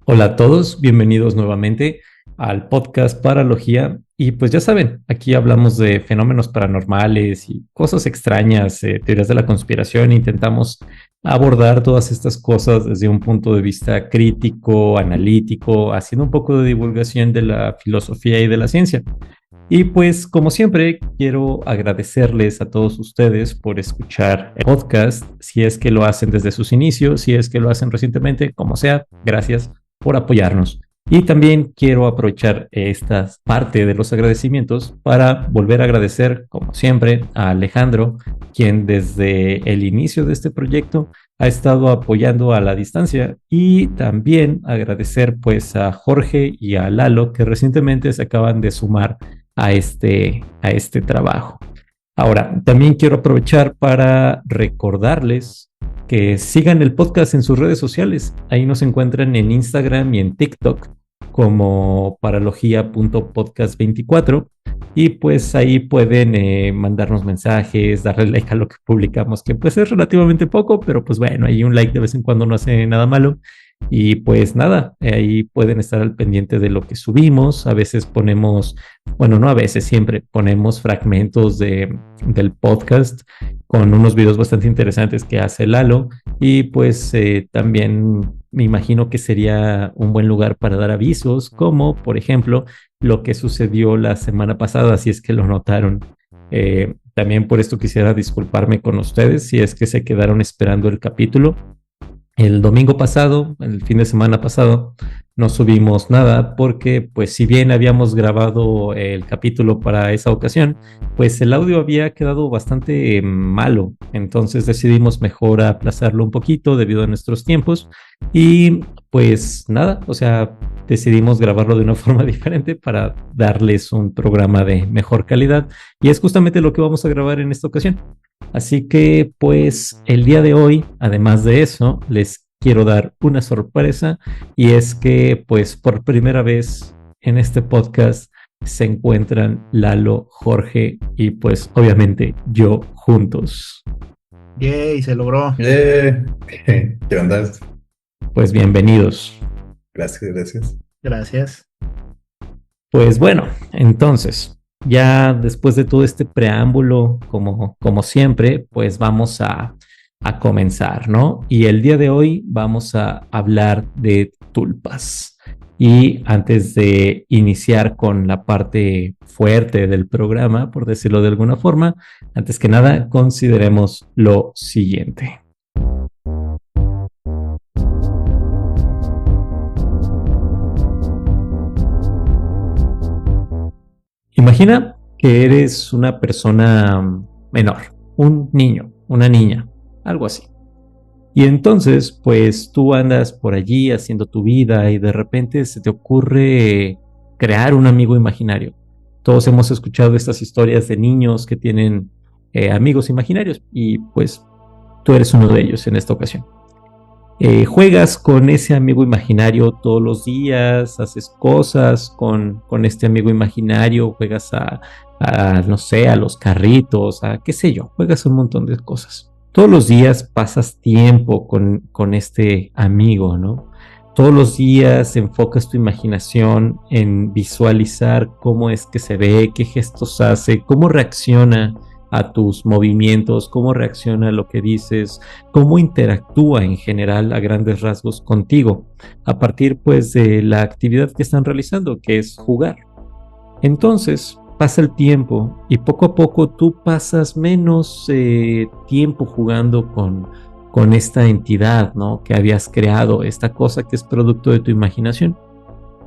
Hola a todos, bienvenidos nuevamente al podcast Paralogía. Y pues ya saben, aquí hablamos de fenómenos paranormales y cosas extrañas, teorías de la conspiración. Intentamos abordar todas estas cosas desde un punto de vista crítico, analítico, haciendo un poco de divulgación de la filosofía y de la ciencia. Y pues como siempre, quiero agradecerles a todos ustedes por escuchar el podcast, si es que lo hacen desde sus inicios, si es que lo hacen recientemente, como sea, gracias por apoyarnos. Y también quiero aprovechar esta parte de los agradecimientos para volver a agradecer, como siempre, a Alejandro, quien desde el inicio de este proyecto ha estado apoyando a la distancia, y también agradecer pues a Jorge y a Lalo, que recientemente se acaban de sumar a este trabajo. Ahora, también quiero aprovechar para recordarles que sigan el podcast en sus redes sociales. Ahí nos encuentran en Instagram y en TikTok como paralogia.podcast24, y pues ahí pueden mandarnos mensajes, darle like a lo que publicamos, que pues es relativamente poco, pero pues bueno, ahí un like de vez en cuando no hace nada malo. Y pues nada, ahí pueden estar al pendiente de lo que subimos. A veces ponemos, bueno, no a veces, siempre ponemos fragmentos del podcast con unos videos bastante interesantes que hace Lalo. Y pues también me imagino que sería un buen lugar para dar avisos, como por ejemplo lo que sucedió la semana pasada, si es que lo notaron. También por esto quisiera disculparme con ustedes si es que se quedaron esperando el capítulo. El domingo pasado, el fin de semana pasado, no subimos nada porque, pues, si bien habíamos grabado el capítulo para esa ocasión, pues el audio había quedado bastante malo. Entonces decidimos mejor aplazarlo un poquito debido a nuestros tiempos. Y pues nada, o sea, decidimos grabarlo de una forma diferente para darles un programa de mejor calidad. Y es justamente lo que vamos a grabar en esta ocasión. Así que pues el día de hoy, además de eso, les quiero dar una sorpresa, y es que pues por primera vez en este podcast se encuentran Lalo, Jorge y pues obviamente yo juntos. Yay, se logró. Eh, ¿Qué onda? Pues bienvenidos. Gracias, gracias. Gracias. Pues bueno, entonces, ya después de todo este preámbulo, como siempre, pues vamos a comenzar, ¿no? Y el día de hoy vamos a hablar de tulpas. Y antes de iniciar con la parte fuerte del programa, por decirlo de alguna forma, antes que nada, consideremos lo siguiente. Imagina que eres una persona menor, un niño, una niña, algo así. Y entonces, pues tú andas por allí haciendo tu vida y de repente se te ocurre crear un amigo imaginario. Todos hemos escuchado estas historias de niños que tienen amigos imaginarios, y pues tú eres uno de ellos en esta ocasión. Juegas con ese amigo imaginario todos los días, haces cosas con este amigo imaginario, juegas no sé, a los carritos, a qué sé yo, juegas un montón de cosas. Todos los días pasas tiempo con este amigo, ¿no? Todos los días enfocas tu imaginación en visualizar cómo es que se ve, qué gestos hace, cómo reacciona a tus movimientos, cómo reacciona a lo que dices, cómo interactúa en general a grandes rasgos contigo, a partir pues de la actividad que están realizando, que es jugar. Entonces pasa el tiempo y poco a poco tú pasas menos tiempo jugando con esta entidad, ¿no?, que habías creado, esta cosa que es producto de tu imaginación.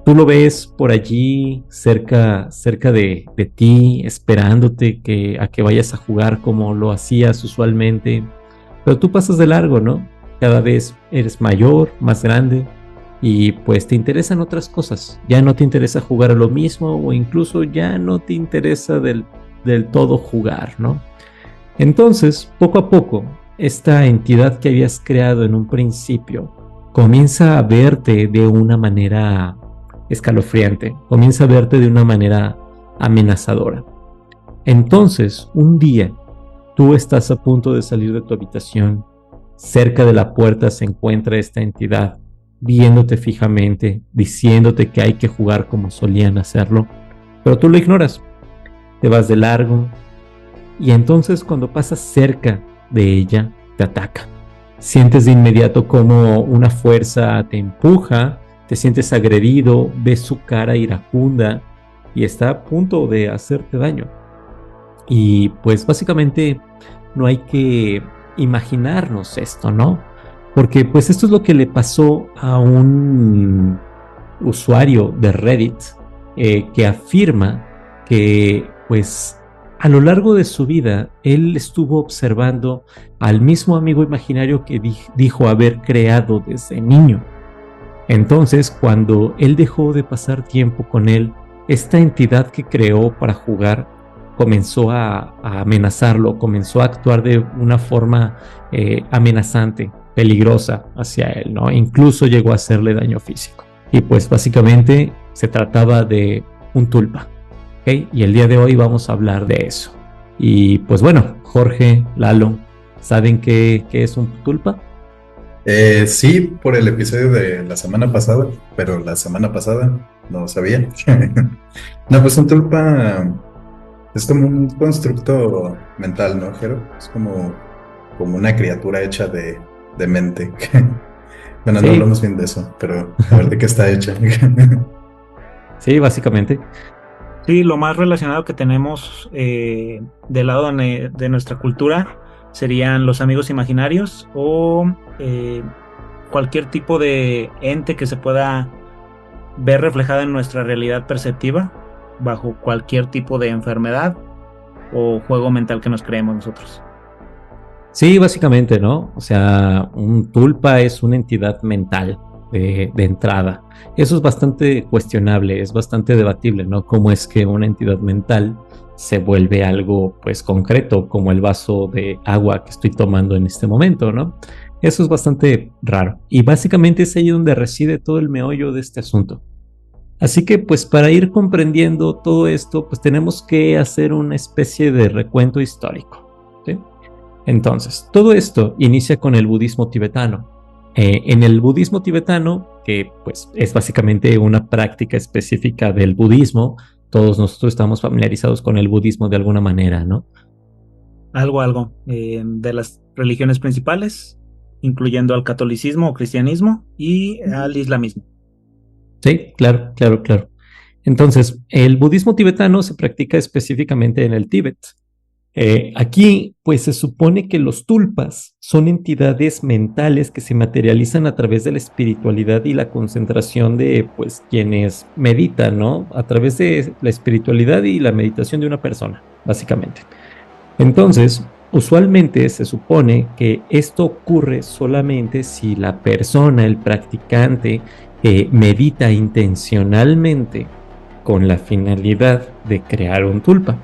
Tú lo ves por allí cerca de ti, esperándote a que vayas a jugar como lo hacías usualmente, pero tú pasas de largo, ¿no? Cada vez eres mayor, más grande, y pues te interesan otras cosas. Ya no te interesa jugar a lo mismo, o incluso ya no te interesa del todo jugar, ¿no? Entonces, poco a poco, esta entidad que habías creado en un principio comienza a verte de una manera escalofriante, comienza a verte de una manera amenazadora. Entonces, un día, tú estás a punto de salir de tu habitación, cerca de la puerta se encuentra esta entidad, viéndote fijamente, diciéndote que hay que jugar como solían hacerlo, pero tú lo ignoras, te vas de largo y entonces cuando pasas cerca de ella, te ataca. Sientes de inmediato como una fuerza te empuja, te sientes agredido, ves su cara iracunda y está a punto de hacerte daño. Y pues básicamente no hay que imaginarnos esto, ¿no? Porque pues esto es lo que le pasó a un usuario de Reddit que afirma que pues a lo largo de su vida él estuvo observando al mismo amigo imaginario que dijo haber creado desde niño. Entonces, cuando él dejó de pasar tiempo con él, esta entidad que creó para jugar comenzó a amenazarlo, comenzó a actuar de una forma amenazante, peligrosa hacia él, ¿no? Incluso llegó a hacerle daño físico. Y pues básicamente se trataba de un tulpa, ¿ok? Y el día de hoy vamos a hablar de eso. Y pues bueno, Jorge, Lalo, ¿saben qué es un tulpa? Sí, por el episodio de la semana pasada, pero la semana pasada no sabía. No, pues un tulpa es como un constructo mental, ¿no, Jero? Es como una criatura hecha de mente. Bueno, no Sí, hablamos bien de eso, pero a ver de qué está hecha. sí, básicamente. Sí, lo más relacionado que tenemos del lado de nuestra cultura serían los amigos imaginarios o cualquier tipo de ente que se pueda ver reflejado en nuestra realidad perceptiva bajo cualquier tipo de enfermedad o juego mental que nos creemos nosotros. Sí, básicamente, ¿no? O sea, un tulpa es una entidad mental de entrada. Eso es bastante cuestionable, es bastante debatible, ¿no? Cómo es que una entidad mental se vuelve algo, pues, concreto, como el vaso de agua que estoy tomando en este momento, ¿no? Eso es bastante raro. Y básicamente es ahí donde reside todo el meollo de este asunto. Así que, pues, para ir comprendiendo todo esto, pues tenemos que hacer una especie de recuento histórico, ¿sí? Entonces, todo esto inicia con el budismo tibetano. En el budismo tibetano, que pues es básicamente una práctica específica del budismo, todos nosotros estamos familiarizados con el budismo de alguna manera, ¿no? Algo, de las religiones principales, incluyendo al catolicismo o cristianismo y al islamismo. Sí, claro, claro, claro. Entonces, el budismo tibetano se practica específicamente en el Tíbet. Aquí, pues se supone que los tulpas son entidades mentales que se materializan a través de la espiritualidad y la concentración de, pues, quienes meditan, ¿no? A través de la espiritualidad y la meditación de una persona, básicamente. Entonces, usualmente se supone que esto ocurre solamente si la persona, el practicante, medita intencionalmente con la finalidad de crear un tulpa.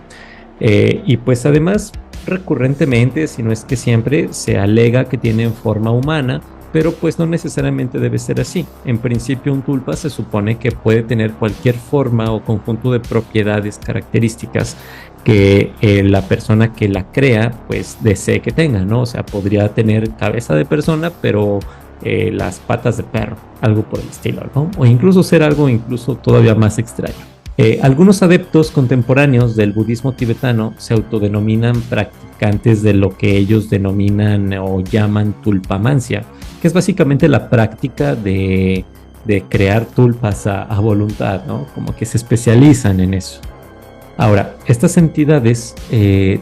Y pues además, recurrentemente, si no es que siempre, se alega que tienen forma humana, pero pues no necesariamente debe ser así. En principio, un tulpa se supone que puede tener cualquier forma o conjunto de propiedades, características que la persona que la crea pues desee que tenga, ¿no? O sea, podría tener cabeza de persona, pero las patas de perro, algo por el estilo, ¿no? O incluso ser algo incluso todavía más extraño. Algunos adeptos contemporáneos del budismo tibetano se autodenominan practicantes de lo que ellos denominan o llaman tulpamancia, que es básicamente la práctica de crear tulpas a voluntad, ¿no? Como que se especializan en eso. Ahora, estas entidades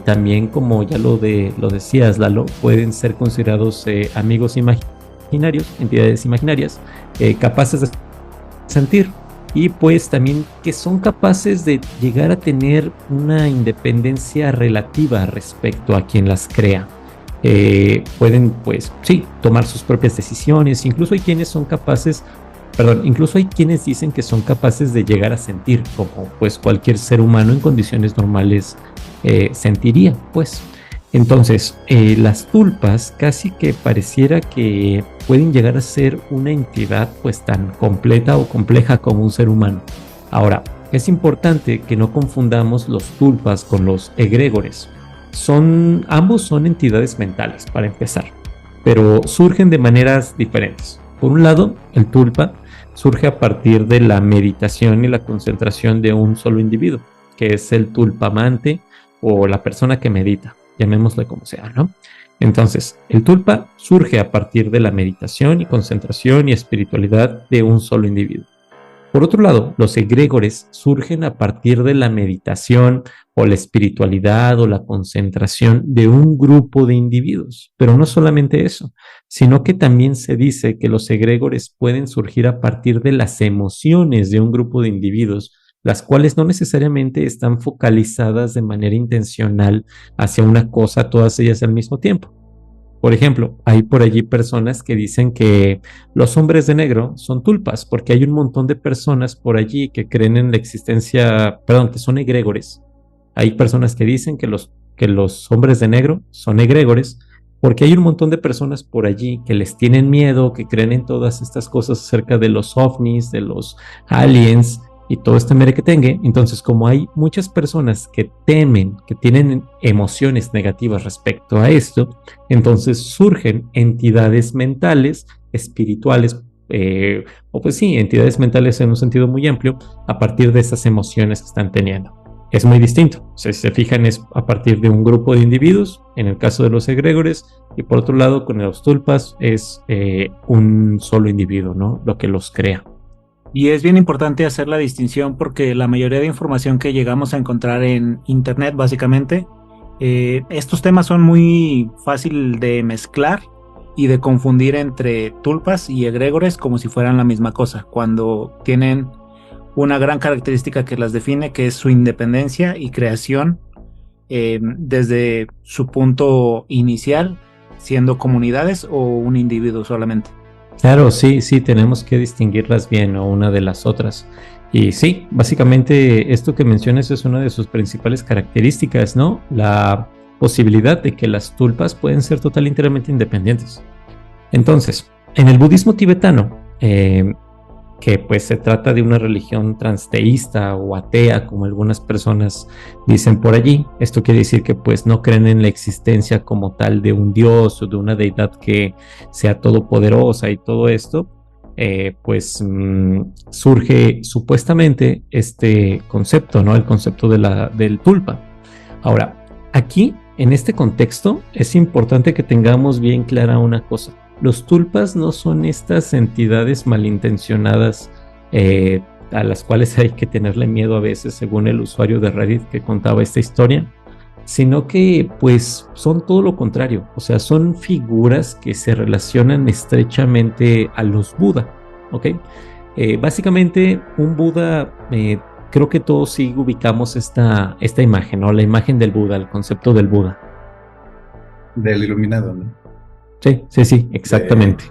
también, como ya lo decías, Lalo, pueden ser considerados amigos imaginarios, entidades imaginarias, capaces de sentir y pues también que son capaces de llegar a tener una independencia relativa respecto a quien las crea. Pueden, pues, sí, tomar sus propias decisiones, incluso hay quienes son capaces. Incluso hay quienes dicen que son capaces de llegar a sentir, como pues cualquier ser humano en condiciones normales sentiría, pues. Entonces, las tulpas casi que pareciera que pueden llegar a ser una entidad pues tan completa o compleja como un ser humano. Ahora, es importante que no confundamos los tulpas con los egregores. Ambos son entidades mentales, para empezar, pero surgen de maneras diferentes. Por un lado, el tulpa surge a partir de la meditación y la concentración de un solo individuo, que es el tulpamante o la persona que medita, llamémosle como sea, ¿no? Entonces, el tulpa surge a partir de la meditación y concentración y espiritualidad de un solo individuo. Por otro lado, los egregores surgen a partir de la meditación o la espiritualidad o la concentración de un grupo de individuos. Pero no solamente eso, sino que también se dice que los egregores pueden surgir a partir de las emociones de un grupo de individuos, las cuales no necesariamente están focalizadas de manera intencional hacia una cosa, todas ellas al mismo tiempo. Por ejemplo, hay por allí personas que dicen que los hombres de negro son tulpas, porque hay un montón de personas por allí que creen en la existencia, perdón, que son egregores. Hay personas que dicen que los hombres de negro son egregores, porque hay un montón de personas por allí que les tienen miedo, que creen en todas estas cosas acerca de los ovnis, de los aliens y todo este merequetengue. Entonces, como hay muchas personas que temen, que tienen emociones negativas respecto a esto, entonces surgen entidades mentales, espirituales, o pues sí, entidades mentales en un sentido muy amplio, a partir de esas emociones que están teniendo. Es muy distinto. O sea, si se fijan, es a partir de un grupo de individuos, en el caso de los egregores, y por otro lado, con los tulpas, es un solo individuo, ¿no? Lo que los crea. Y es bien importante hacer la distinción porque la mayoría de información que llegamos a encontrar en internet, básicamente, estos temas son muy fácil de mezclar y de confundir entre tulpas y egregores como si fueran la misma cosa, cuando tienen una gran característica que las define, que es su independencia y creación desde su punto inicial, siendo comunidades o un individuo solamente. Claro, sí, tenemos que distinguirlas bien, ¿no? Una de las otras. Y sí, básicamente esto que mencionas es una de sus principales características, ¿no? La posibilidad de que las tulpas pueden ser totalmente independientes. Entonces, en el budismo tibetano, que pues se trata de una religión transteísta o atea, como algunas personas dicen por allí. Esto quiere decir que pues no creen en la existencia como tal de un dios o de una deidad que sea todopoderosa y todo esto, surge supuestamente este concepto, ¿no? El concepto del tulpa. Ahora, aquí, en este contexto, es importante que tengamos bien clara una cosa. Los tulpas no son estas entidades malintencionadas a las cuales hay que tenerle miedo a veces, según el usuario de Reddit que contaba esta historia, sino que pues son todo lo contrario. O sea, son figuras que se relacionan estrechamente a los Buda, ¿ok? Básicamente un Buda, creo que todos sí ubicamos esta imagen, ¿no? La imagen del Buda, el concepto del Buda. Del iluminado, ¿no? Sí, exactamente.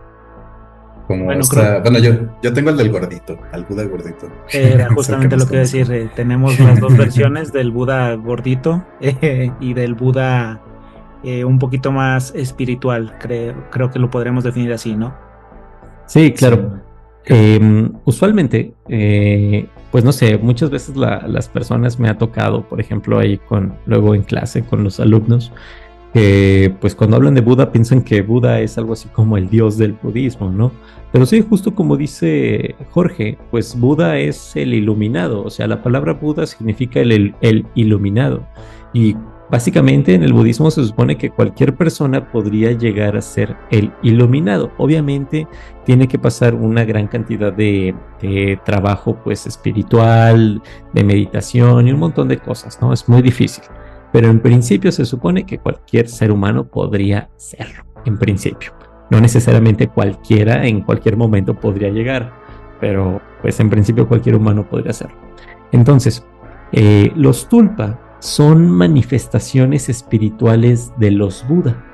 Yo tengo el del gordito, al Buda gordito. Era justamente lo que iba a decir. Tenemos las dos versiones del Buda gordito y del Buda un poquito más espiritual. Creo que lo podremos definir así, ¿no? Sí, claro. Usualmente, pues no sé, muchas veces las personas me ha tocado, por ejemplo, ahí luego en clase con los alumnos, que pues cuando hablan de Buda piensan que Buda es algo así como el dios del budismo, ¿no? Pero sí, justo como dice Jorge, pues Buda es el iluminado, o sea, la palabra Buda significa el iluminado, y básicamente en el budismo se supone que cualquier persona podría llegar a ser el iluminado. Obviamente tiene que pasar una gran cantidad de trabajo pues espiritual, de meditación y un montón de cosas, ¿no? Es muy difícil. Pero en principio se supone que cualquier ser humano podría serlo, en principio. No necesariamente cualquiera en cualquier momento podría llegar, pero pues en principio cualquier humano podría serlo. Entonces, los tulpa son manifestaciones espirituales de los Buda.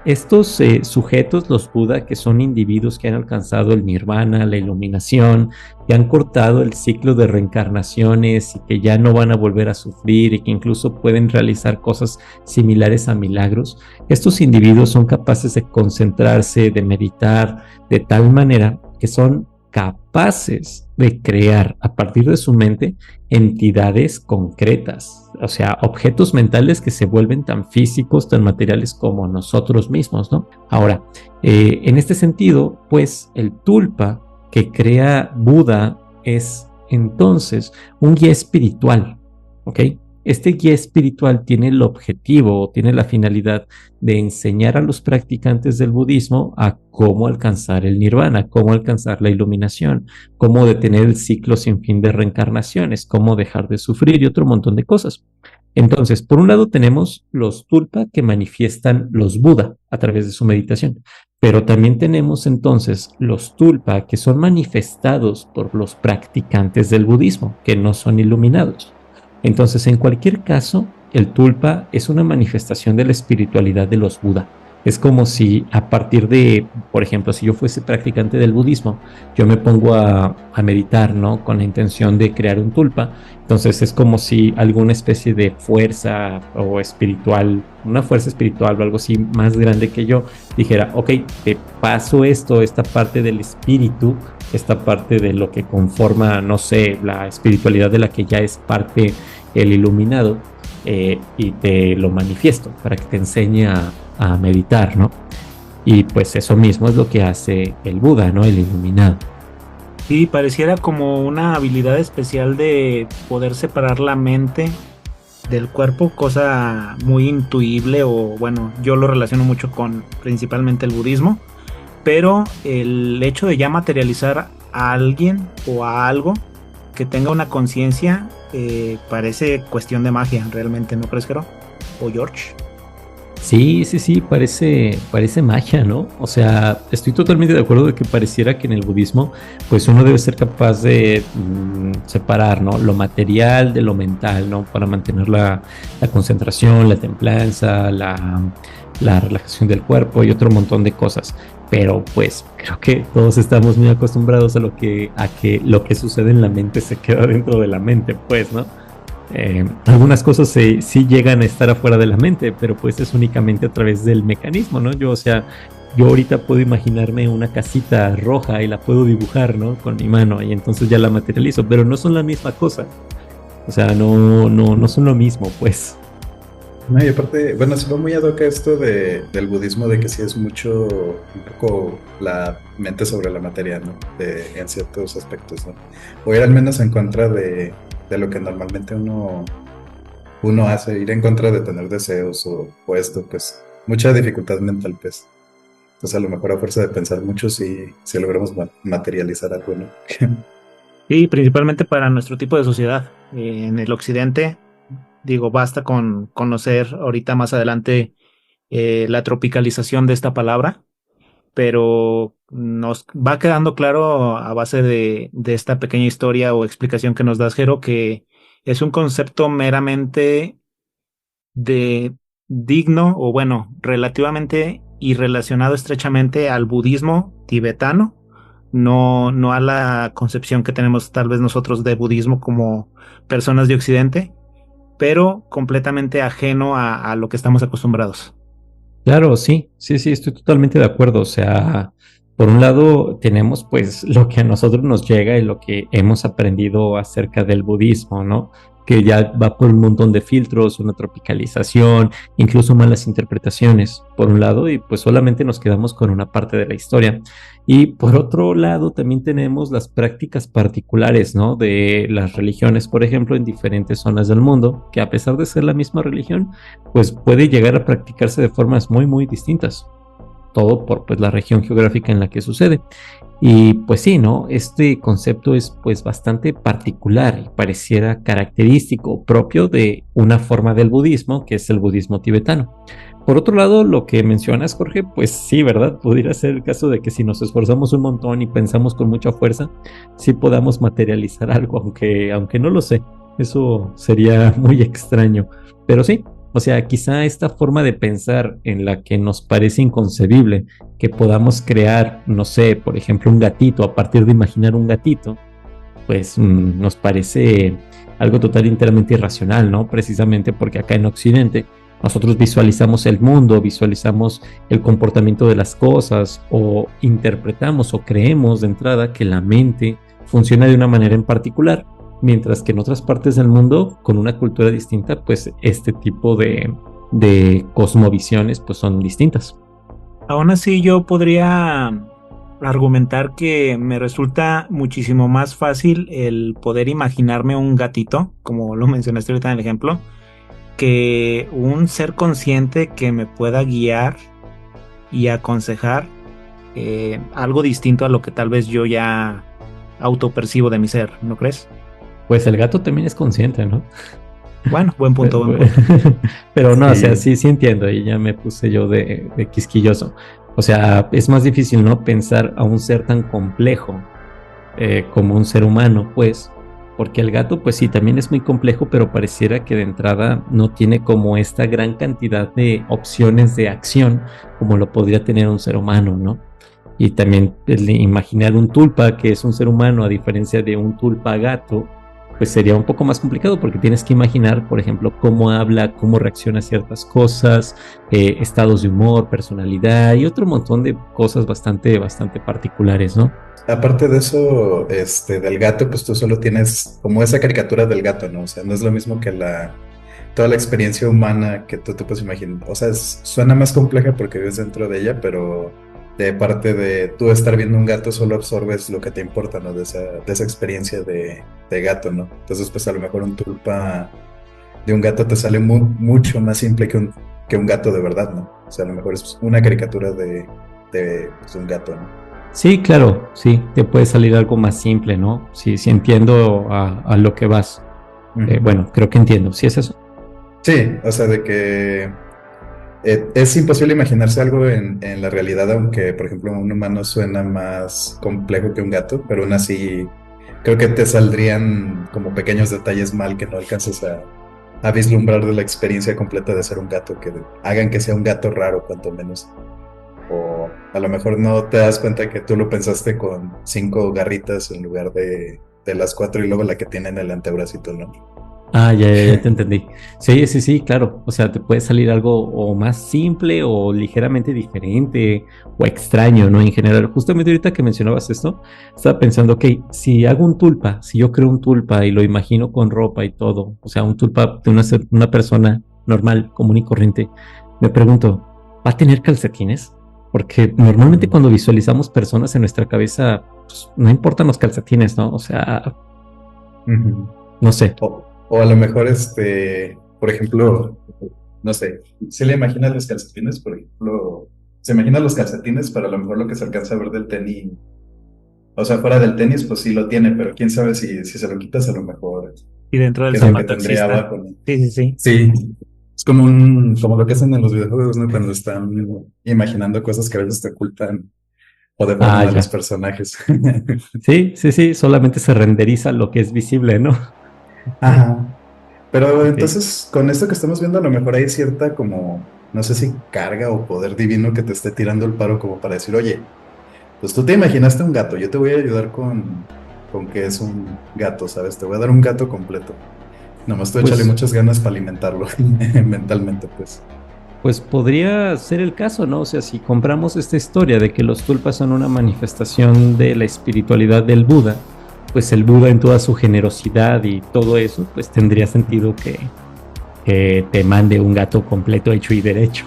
Estos sujetos, los Buda, que son individuos que han alcanzado el nirvana, la iluminación, que han cortado el ciclo de reencarnaciones y que ya no van a volver a sufrir y que incluso pueden realizar cosas similares a milagros, estos individuos son capaces de concentrarse, de meditar de tal manera que son capaces de crear a partir de su mente entidades concretas, o sea, objetos mentales que se vuelven tan físicos, tan materiales como nosotros mismos, ¿no? Ahora, en este sentido, pues el tulpa que crea Buda es entonces un guía espiritual, ¿ok? Este guía espiritual tiene el objetivo, tiene la finalidad de enseñar a los practicantes del budismo a cómo alcanzar el nirvana, cómo alcanzar la iluminación, cómo detener el ciclo sin fin de reencarnaciones, cómo dejar de sufrir y otro montón de cosas. Entonces, por un lado tenemos los tulpa que manifiestan los Buda a través de su meditación, pero también tenemos entonces los tulpa que son manifestados por los practicantes del budismo, que no son iluminados. Entonces, en cualquier caso, el tulpa es una manifestación de la espiritualidad de los Buda. Es como si a partir de, por ejemplo, si yo fuese practicante del budismo, yo me pongo a meditar, ¿no? Con la intención de crear un tulpa. Entonces es como si alguna especie de fuerza o espiritual, una fuerza espiritual o algo así más grande que yo, dijera, ok, te paso esto, esta parte del espíritu, esta parte de lo que conforma, no sé, la espiritualidad de la que ya es parte el iluminado, y te lo manifiesto para que te enseñe a meditar, ¿no? Y pues eso mismo es lo que hace el Buda, ¿no? El iluminado. Sí, pareciera como una habilidad especial de poder separar la mente del cuerpo, cosa muy intuible, o bueno, yo lo relaciono mucho con principalmente el budismo, pero el hecho de ya materializar a alguien o a algo que tenga una conciencia, parece cuestión de magia, realmente, ¿no crees, Jero? ¿O George? Sí, parece magia, ¿no? O sea, estoy totalmente de acuerdo de que pareciera que en el budismo, pues uno debe ser capaz de separar, ¿no? Lo material de lo mental, ¿no? Para mantener la concentración, la templanza, la relajación del cuerpo y otro montón de cosas. Pero pues creo que todos estamos muy acostumbrados a que lo que sucede en la mente se queda dentro de la mente, pues, ¿no? Algunas cosas sí llegan a estar afuera de la mente, pero pues es únicamente a través del mecanismo, ¿no? Yo ahorita puedo imaginarme una casita roja y la puedo dibujar, ¿no? Con mi mano y entonces ya la materializo, pero no son la misma cosa. O sea, no son lo mismo, pues. No, y aparte, bueno, se va muy ad hoc esto del budismo, de que sí es mucho, un poco la mente sobre la materia, ¿no? En ciertos aspectos, ¿no? O ir al menos en contra de lo que normalmente uno hace, ir en contra de tener deseos o esto, pues, mucha dificultad mental, pues. Entonces, a lo mejor a fuerza de pensar mucho, si logramos materializar algo, ¿no? Sí, principalmente para nuestro tipo de sociedad. En el occidente, digo, basta con conocer ahorita más adelante la tropicalización de esta palabra, pero nos va quedando claro a base de esta pequeña historia o explicación que nos das, Jero, que es un concepto meramente de digno, o bueno, relativamente y relacionado estrechamente al budismo tibetano, no a la concepción que tenemos tal vez nosotros de budismo como personas de Occidente, pero completamente ajeno a lo que estamos acostumbrados. Claro, sí, estoy totalmente de acuerdo. O sea, por un lado tenemos pues lo que a nosotros nos llega y lo que hemos aprendido acerca del budismo, ¿no? Que ya va por un montón de filtros, una tropicalización, incluso malas interpretaciones, por un lado, y pues solamente nos quedamos con una parte de la historia. Y por otro lado también tenemos las prácticas particulares, ¿no? De las religiones, por ejemplo, en diferentes zonas del mundo, que a pesar de ser la misma religión, pues puede llegar a practicarse de formas muy distintas. Todo por pues la región geográfica en la que sucede. Y pues sí, ¿no? Este concepto es pues bastante particular y pareciera característico propio de una forma del budismo, que es el budismo tibetano. Por otro lado, lo que mencionas, Jorge, pues sí, ¿verdad? Pudiera ser el caso de que si nos esforzamos un montón y pensamos con mucha fuerza, sí podamos materializar algo, aunque no lo sé. Eso sería muy extraño. Pero sí, o sea, quizá esta forma de pensar en la que nos parece inconcebible que podamos crear, no sé, por ejemplo, un gatito a partir de imaginar un gatito, pues nos parece algo total enteramente irracional, ¿no? Precisamente porque acá en Occidente, Nosotros visualizamos el mundo, visualizamos el comportamiento de las cosas o interpretamos o creemos de entrada que la mente funciona de una manera en particular, mientras que en otras partes del mundo, con una cultura distinta, pues este tipo de cosmovisiones pues son distintas. Aún así, yo podría argumentar que me resulta muchísimo más fácil el poder imaginarme un gatito, como lo mencionaste ahorita en el ejemplo, que un ser consciente que me pueda guiar y aconsejar algo distinto a lo que tal vez yo ya autopercibo de mi ser, ¿no crees? Pues el gato también es consciente, ¿no? Bueno, buen punto, buen punto. Pero no, sí. O sea, sí entiendo, y ya me puse yo de quisquilloso. O sea, es más difícil, ¿no? Pensar a un ser tan complejo como un ser humano, pues, porque el gato, pues sí, también es muy complejo, pero pareciera que de entrada no tiene como esta gran cantidad de opciones de acción como lo podría tener un ser humano, ¿no? Y también imaginar un tulpa que es un ser humano a diferencia de un tulpa gato, pues sería un poco más complicado porque tienes que imaginar, por ejemplo, cómo habla, cómo reacciona a ciertas cosas, estados de humor, personalidad y otro montón de cosas bastante particulares, ¿no? Aparte de eso, del gato, pues tú solo tienes como esa caricatura del gato, ¿no? O sea, no es lo mismo que toda la experiencia humana que tú te puedes imaginar. O sea, suena más compleja porque vives dentro de ella, pero de parte de tú estar viendo un gato solo absorbes lo que te importa, ¿no? De esa experiencia de gato, ¿no? Entonces, pues a lo mejor un tulpa de un gato te sale mucho más simple que un gato de verdad, ¿no? O sea, a lo mejor es una caricatura de pues, un gato, ¿no? Sí, claro, sí, te puede salir algo más simple, ¿no? Sí, entiendo a lo que vas. Bueno, creo que entiendo, ¿sí es eso? Sí, o sea, de que es imposible imaginarse algo en la realidad, aunque, por ejemplo, un humano suena más complejo que un gato, pero aún así creo que te saldrían como pequeños detalles mal que no alcances a vislumbrar de la experiencia completa de ser un gato, que hagan que sea un gato raro, cuanto menos. O a lo mejor no te das cuenta que tú lo pensaste con 5 garritas en lugar de las 4 y luego la que tiene en el antebracito, ¿no? Ah, ya te entendí. Sí, claro. O sea, te puede salir algo o más simple o ligeramente diferente o extraño, ¿no? En general, justamente ahorita que mencionabas esto, estaba pensando, ok, si hago un tulpa, si yo creo un tulpa y lo imagino con ropa y todo, o sea, un tulpa de una persona normal, común y corriente, me pregunto, ¿va a tener calcetines? Porque normalmente cuando visualizamos personas en nuestra cabeza, pues, no importan los calcetines, ¿no? O sea, no sé. O a lo mejor, por ejemplo, no sé, si le imaginas los calcetines, por ejemplo, se imagina los calcetines, pero a lo mejor lo que se alcanza a ver del tenis, o sea, fuera del tenis, pues sí lo tiene, pero quién sabe si se lo quitas, a lo mejor. Y dentro del ¿Qué es lo que zapato tendría exista. abajo, ¿no? Sí. Sí, es como lo que hacen en los videojuegos, ¿no? Cuando están imaginando cosas que a veces te ocultan o deforman a los personajes. Sí, solamente se renderiza lo que es visible, ¿no? Ajá. Pero entonces, con esto que estamos viendo, a lo mejor hay cierta como, no sé si carga o poder divino que te esté tirando el paro como para decir, oye, pues tú te imaginaste un gato, yo te voy a ayudar con que es un gato, ¿sabes? Te voy a dar un gato completo. Nomás tú échale muchas ganas para alimentarlo mentalmente, pues. Pues podría ser el caso, ¿no? O sea, si compramos esta historia de que los tulpas son una manifestación de la espiritualidad del Buda, pues el Buda en toda su generosidad y todo eso, pues tendría sentido que te mande un gato completo, hecho y derecho.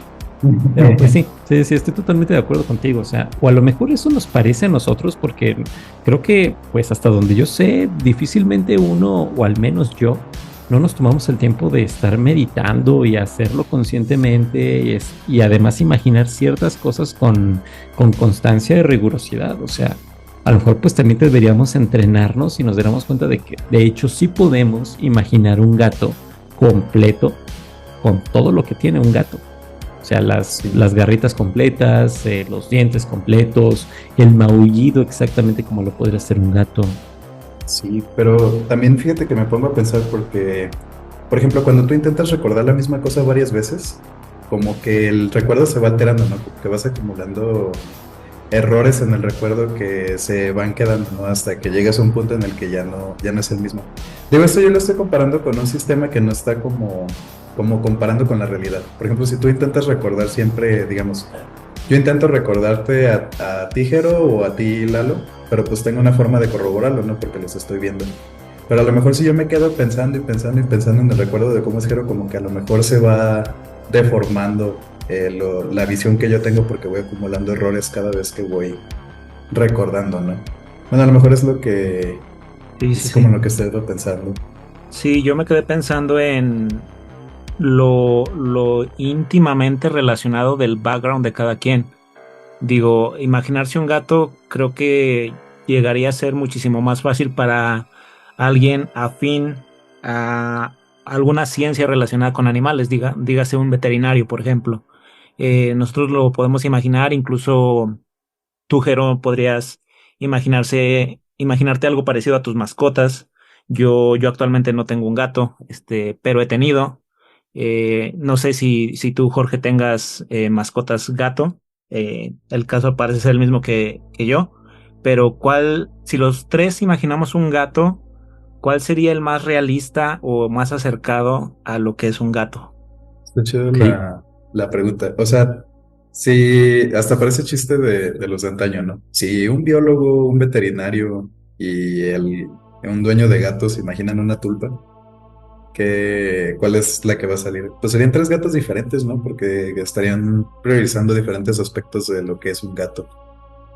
Pero pues sí, estoy totalmente de acuerdo contigo. O sea, o a lo mejor eso nos parece a nosotros porque creo que, pues hasta donde yo sé, difícilmente uno, o al menos yo, no nos tomamos el tiempo de estar meditando y hacerlo conscientemente y además imaginar ciertas cosas con constancia y rigurosidad. O sea, a lo mejor pues también deberíamos entrenarnos y nos diéramos cuenta de que de hecho sí podemos imaginar un gato completo con todo lo que tiene un gato. O sea, las garritas completas, los dientes completos, el maullido exactamente como lo podría hacer un gato. Sí, pero también fíjate que me pongo a pensar porque, por ejemplo, cuando tú intentas recordar la misma cosa varias veces, como que el recuerdo se va alterando, ¿no? Que vas acumulando errores en el recuerdo que se van quedando, ¿no? Hasta que llegas a un punto en el que ya no es el mismo. Digo, esto yo lo estoy comparando con un sistema que no está como como comparando con la realidad. Por ejemplo, si tú intentas recordar siempre, digamos, yo intento recordarte a ti, Jero, o a ti, Lalo, pero pues tengo una forma de corroborarlo, ¿no? Porque los estoy viendo. Pero a lo mejor si yo me quedo pensando y pensando y pensando en el recuerdo de cómo es Jero, como que a lo mejor se va deformando la visión que yo tengo porque voy acumulando errores cada vez que voy recordando, ¿no? Bueno, a lo mejor es lo que Sí, sí, es como sí. lo que estoy pensando. Sí, yo me quedé pensando en lo íntimamente relacionado del background de cada quien. Digo, imaginarse un gato creo que llegaría a ser muchísimo más fácil para alguien afín a alguna ciencia relacionada con animales, dígase un veterinario, por ejemplo. Nosotros lo podemos imaginar, incluso tú, Jero, podrías imaginarte algo parecido a tus mascotas. Yo actualmente no tengo un gato, pero he tenido. No sé si tú, Jorge, tengas mascotas gato. El caso parece ser el mismo que yo. Pero si los tres imaginamos un gato, ¿cuál sería el más realista o más acercado a lo que es un gato? Está chido Ok. la pregunta. O sea, sí, hasta parece chiste de los de antaño, ¿no? Si un biólogo, un veterinario y un dueño de gatos imaginan una tulpa, ¿cuál es la que va a salir? Pues serían tres gatos diferentes, ¿no? Porque estarían priorizando diferentes aspectos de lo que es un gato,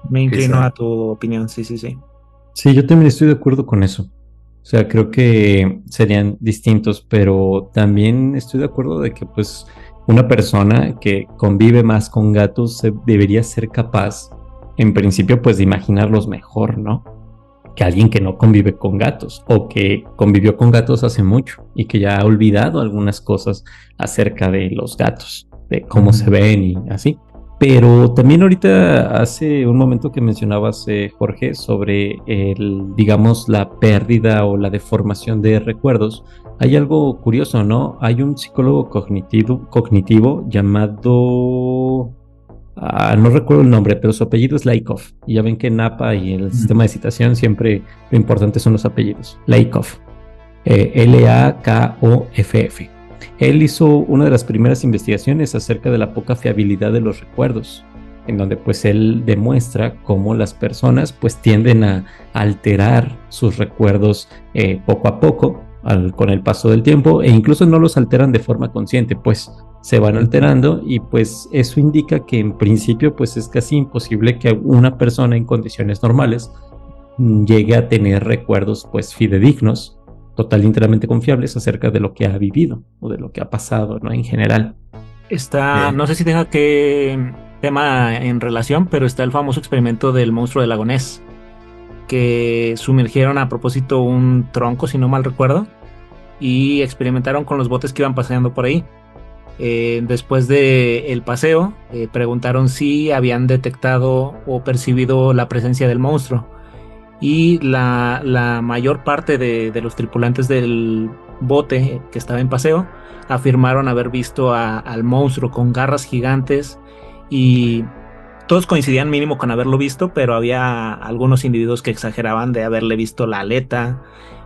Me inclino quizá. a tu opinión, sí, sí, sí. Sí, yo también estoy de acuerdo con eso. O sea, creo que serían distintos, pero también estoy de acuerdo de que pues una persona que convive más con gatos debería ser capaz, en principio, pues de imaginarlos mejor, ¿no? Que alguien que no convive con gatos o que convivió con gatos hace mucho y que ya ha olvidado algunas cosas acerca de los gatos, de cómo se ven y así. Pero también ahorita hace un momento que mencionabas, Jorge, sobre digamos, la pérdida o la deformación de recuerdos. Hay algo curioso, ¿no? Hay un psicólogo cognitivo llamado no recuerdo el nombre, pero su apellido es Laikoff. Y ya ven que en APA y en el sistema de citación siempre lo importante son los apellidos. Laikoff. Lakoff. Él hizo una de las primeras investigaciones acerca de la poca fiabilidad de los recuerdos, en donde pues él demuestra cómo las personas pues tienden a alterar sus recuerdos poco a poco con el paso del tiempo e incluso no los alteran de forma consciente, pues se van alterando y pues eso indica que en principio pues es casi imposible que una persona en condiciones normales llegue a tener recuerdos pues fidedignos, total y enteramente confiables acerca de lo que ha vivido o de lo que ha pasado, ¿no? En general. No sé si tenga que tema en relación, pero está el famoso experimento del monstruo del lago Ness, que sumergieron a propósito un tronco, si no mal recuerdo, y experimentaron con los botes que iban paseando por ahí. Después del paseo, preguntaron si habían detectado o percibido la presencia del monstruo. Y la mayor parte de los tripulantes del bote que estaba en paseo afirmaron haber visto al monstruo con garras gigantes, y todos coincidían mínimo con haberlo visto, pero había algunos individuos que exageraban de haberle visto la aleta,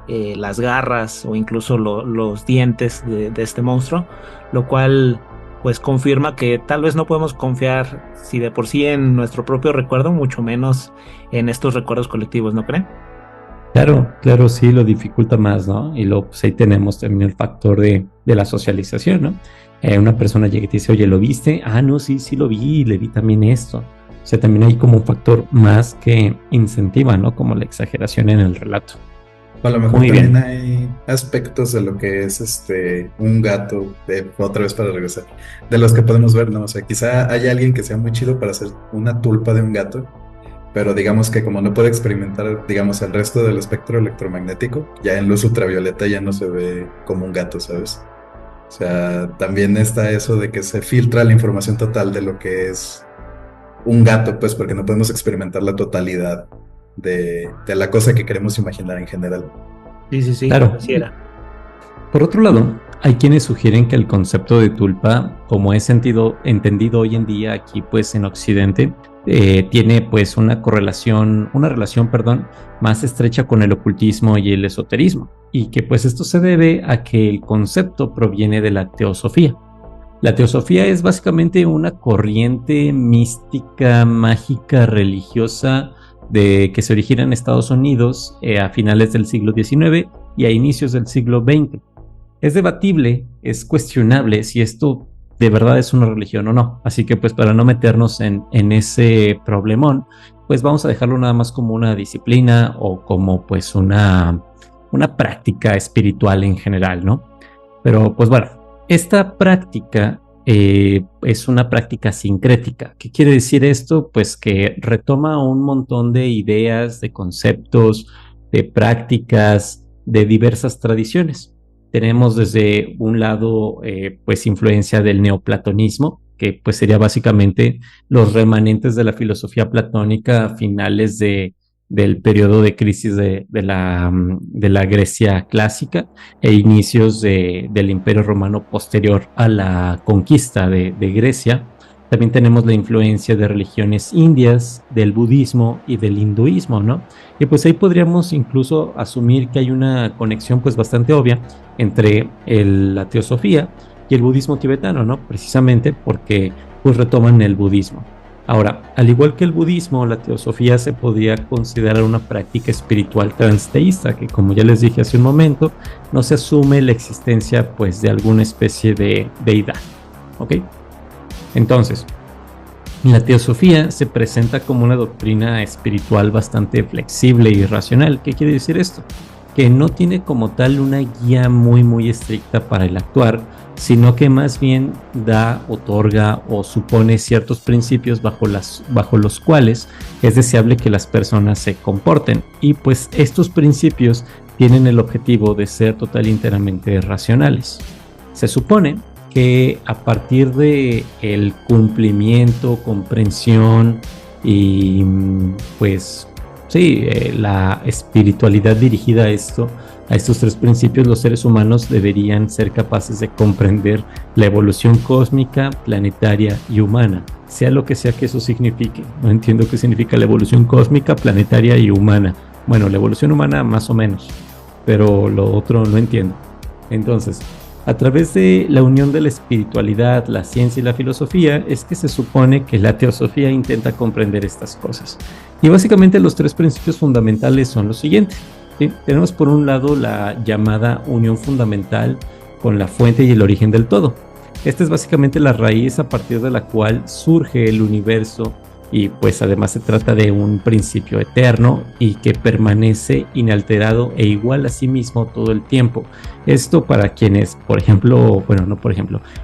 las garras o incluso los dientes de este monstruo, lo cual pues confirma que tal vez no podemos confiar si de por sí en nuestro propio recuerdo, mucho menos en estos recuerdos colectivos, ¿no creen? Claro, claro, sí, lo dificulta más, ¿no? Y luego, pues ahí tenemos también el factor de la socialización, ¿no? Una persona llega y te dice, oye, ¿lo viste? Ah, no, sí, sí lo vi, le vi también esto. O sea, también hay como un factor más que incentiva, ¿no? Como la exageración en el relato. O a lo mejor Muy también bien. hay aspectos de lo que es un gato, otra vez para regresar, de los que podemos ver, ¿no? O sea, quizá haya alguien que sea muy chido para hacer una tulpa de un gato, pero digamos que como no puede experimentar, digamos, el resto del espectro electromagnético, ya en luz ultravioleta ya no se ve como un gato, ¿sabes? O sea, también está eso de que se filtra la información total de lo que es un gato, pues porque no podemos experimentar la totalidad de la cosa que queremos imaginar en general. Sí, sí, sí, Claro. así era. Por otro lado, hay quienes sugieren que el concepto de tulpa, como es entendido hoy en día aquí pues en Occidente, tiene pues una relación, perdón, más estrecha con el ocultismo y el esoterismo. y que pues esto se debe a que el concepto proviene de la teosofía. La teosofía es básicamente una corriente mística, mágica, religiosa que se origina en Estados Unidos a finales del siglo XIX y a inicios del siglo XX. Es debatible, es cuestionable si esto de verdad es una religión o no. Así que pues para no meternos en ese problemón, pues vamos a dejarlo nada más como una disciplina o como pues una práctica espiritual en general, ¿no? Pero pues bueno, esta práctica es una práctica sincrética. ¿Qué quiere decir esto? Pues que retoma un montón de ideas, de conceptos, de prácticas, de diversas tradiciones. Tenemos desde un lado pues influencia del neoplatonismo, que pues sería básicamente los remanentes de la filosofía platónica a finales del periodo de crisis de la Grecia clásica e inicios del Imperio Romano posterior a la conquista de Grecia. También tenemos la influencia de religiones indias, del budismo y del hinduismo, ¿no? Y pues ahí podríamos incluso asumir que hay una conexión pues bastante obvia entre la teosofía y el budismo tibetano, ¿no? Precisamente porque pues retoman el budismo. Ahora, al igual que el budismo, la teosofía se podría considerar una práctica espiritual transteísta, que como ya les dije hace un momento, no se asume la existencia pues de alguna especie de deidad, ¿ok? Entonces, la teosofía se presenta como una doctrina espiritual bastante flexible y racional. ¿Qué quiere decir esto? Que no tiene como tal una guía muy estricta para el actuar, sino que más bien otorga o supone ciertos principios bajo los cuales es deseable que las personas se comporten. Y pues estos principios tienen el objetivo de ser total y enteramente racionales. Se supone que a partir de el cumplimiento, comprensión y pues sí, la espiritualidad dirigida a estos tres principios, los seres humanos deberían ser capaces de comprender la evolución cósmica, planetaria y humana, sea lo que sea que eso signifique. No entiendo qué significa la evolución cósmica, planetaria y humana. Bueno, la evolución humana más o menos, pero lo otro no entiendo. Entonces, a través de la unión de la espiritualidad, la ciencia y la filosofía es que se supone que la teosofía intenta comprender estas cosas. Y básicamente los tres principios fundamentales son los siguientes, ¿sí? Tenemos por un lado la llamada unión fundamental con la fuente y el origen del todo. Esta es básicamente la raíz a partir de la cual surge el universo y pues además se trata de un principio eterno y que permanece inalterado e igual a sí mismo todo el tiempo. Esto para quienes,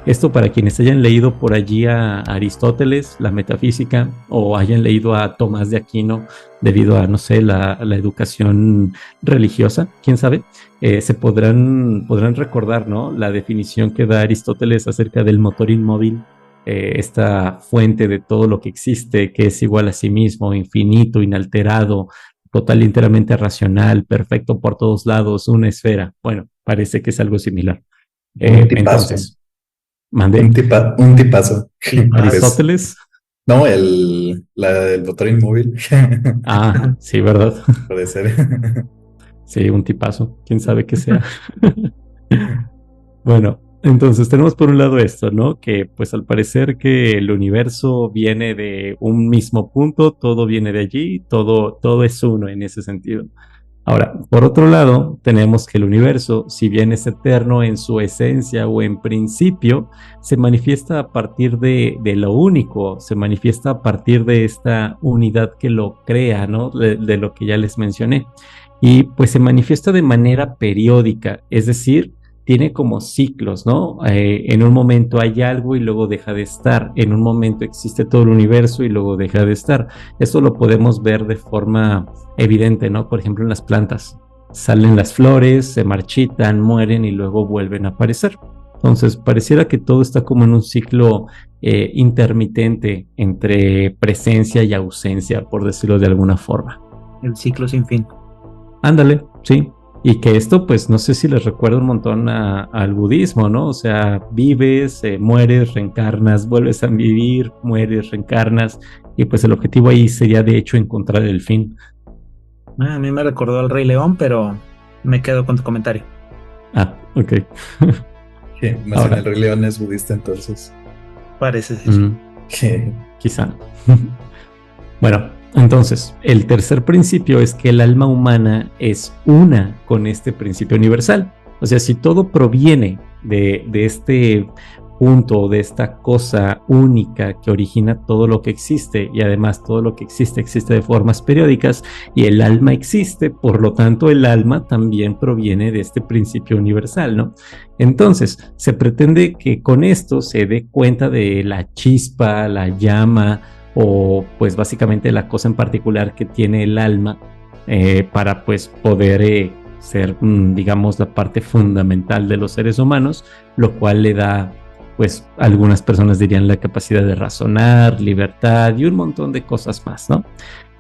esto para quienes hayan leído por allí a Aristóteles, la metafísica, o hayan leído a Tomás de Aquino debido a, no sé, la educación religiosa, quién sabe, se podrán recordar, ¿no? La definición que da Aristóteles acerca del motor inmóvil, esta fuente de todo lo que existe, que es igual a sí mismo, infinito, inalterado, total y enteramente racional, perfecto por todos lados, una esfera. Bueno, parece que es algo similar. Un tipazo. Entonces, mandé. Un tipazo. Aristóteles. No, el motor inmóvil. Ah, sí, ¿verdad? Puede ser. Sí, un tipazo. ¿Quién sabe qué sea? Bueno, entonces tenemos por un lado esto, ¿no? Que pues al parecer que el universo viene de un mismo punto, todo viene de allí, todo es uno en ese sentido. Ahora, por otro lado, tenemos que el universo, si bien es eterno en su esencia o en principio, se manifiesta a partir de lo único, se manifiesta a partir de esta unidad que lo crea, ¿no? De lo que ya les mencioné. Y pues se manifiesta de manera periódica, es decir, tiene como ciclos, ¿no? En un momento hay algo y luego deja de estar. En un momento existe todo el universo y luego deja de estar. Esto lo podemos ver de forma evidente, ¿no? Por ejemplo, en las plantas. Salen las flores, se marchitan, mueren y luego vuelven a aparecer. Entonces, pareciera que todo está como en un ciclo intermitente entre presencia y ausencia, por decirlo de alguna forma. El ciclo sin fin. Ándale, sí. Y que esto, pues, no sé si les recuerda un montón al budismo, ¿no? O sea, vives, mueres, reencarnas, vuelves a vivir, mueres, reencarnas, y pues el objetivo ahí sería, de hecho, encontrar el fin. A mí me recordó al Rey León, pero Me quedo con tu comentario. Ah, ok. Más Ahora. en el Rey León es budista, entonces. Parece ser. Quizá. Bueno, entonces, el tercer principio es que el alma humana es una con este principio universal. O sea, si todo proviene de este punto, de esta cosa única que origina todo lo que existe, y además todo lo que existe de formas periódicas, y el alma existe, por lo tanto el alma también proviene de este principio universal, ¿no? Entonces, se pretende que con esto se dé cuenta de la chispa, la llama, o pues básicamente la cosa en particular que tiene el alma para pues poder ser, digamos, la parte fundamental de los seres humanos, lo cual le da, pues algunas personas dirían, la capacidad de razonar, libertad y un montón de cosas más, ¿no?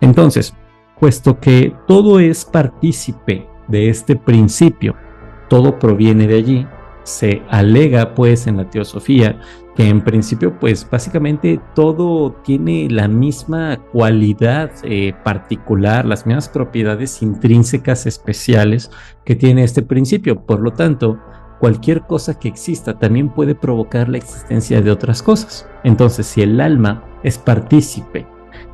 Entonces, puesto que todo es partícipe de este principio, todo proviene de allí, se alega pues en la teosofía que en principio pues básicamente todo tiene la misma cualidad particular, las mismas propiedades intrínsecas especiales que tiene este principio. Por lo tanto, cualquier cosa que exista también puede provocar la existencia de otras cosas. Entonces, si el alma es partícipe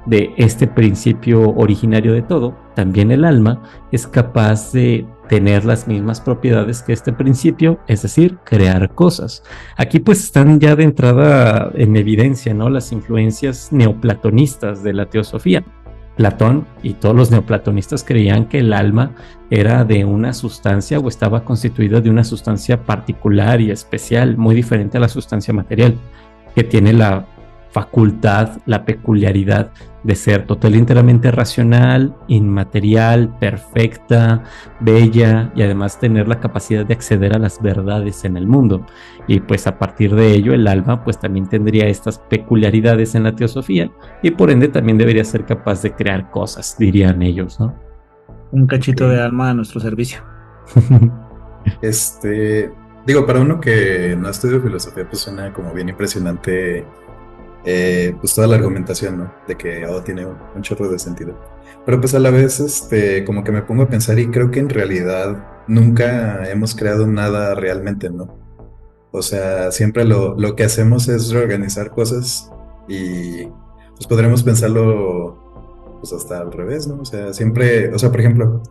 de este principio originario de todo, también el alma es capaz de tener las mismas propiedades que este principio, es decir, crear cosas. Aquí pues están ya de entrada en evidencia, ¿no?, las influencias neoplatonistas de la teosofía. Platón y todos los neoplatonistas creían que el alma era de una sustancia o estaba constituida de una sustancia particular y especial, muy diferente a la sustancia material, que tiene la facultad, la peculiaridad de ser total y enteramente racional, inmaterial, perfecta, bella y además tener la capacidad de acceder a las verdades en el mundo. Y pues a partir de ello el alma pues también tendría estas peculiaridades en la teosofía y por ende también debería ser capaz de crear cosas, dirían ellos, ¿no? Un cachito de alma a nuestro servicio. Digo, para uno que no estudia filosofía, pues suena como bien impresionante, pues toda la argumentación, ¿no? De que tiene un chorro de sentido. Pero pues a la vez, como que me pongo a pensar y creo que en realidad nunca hemos creado nada realmente, ¿no? O sea, siempre lo que hacemos es reorganizar cosas y pues podremos pensarlo pues hasta al revés, ¿no? O sea, siempre, o sea, por ejemplo,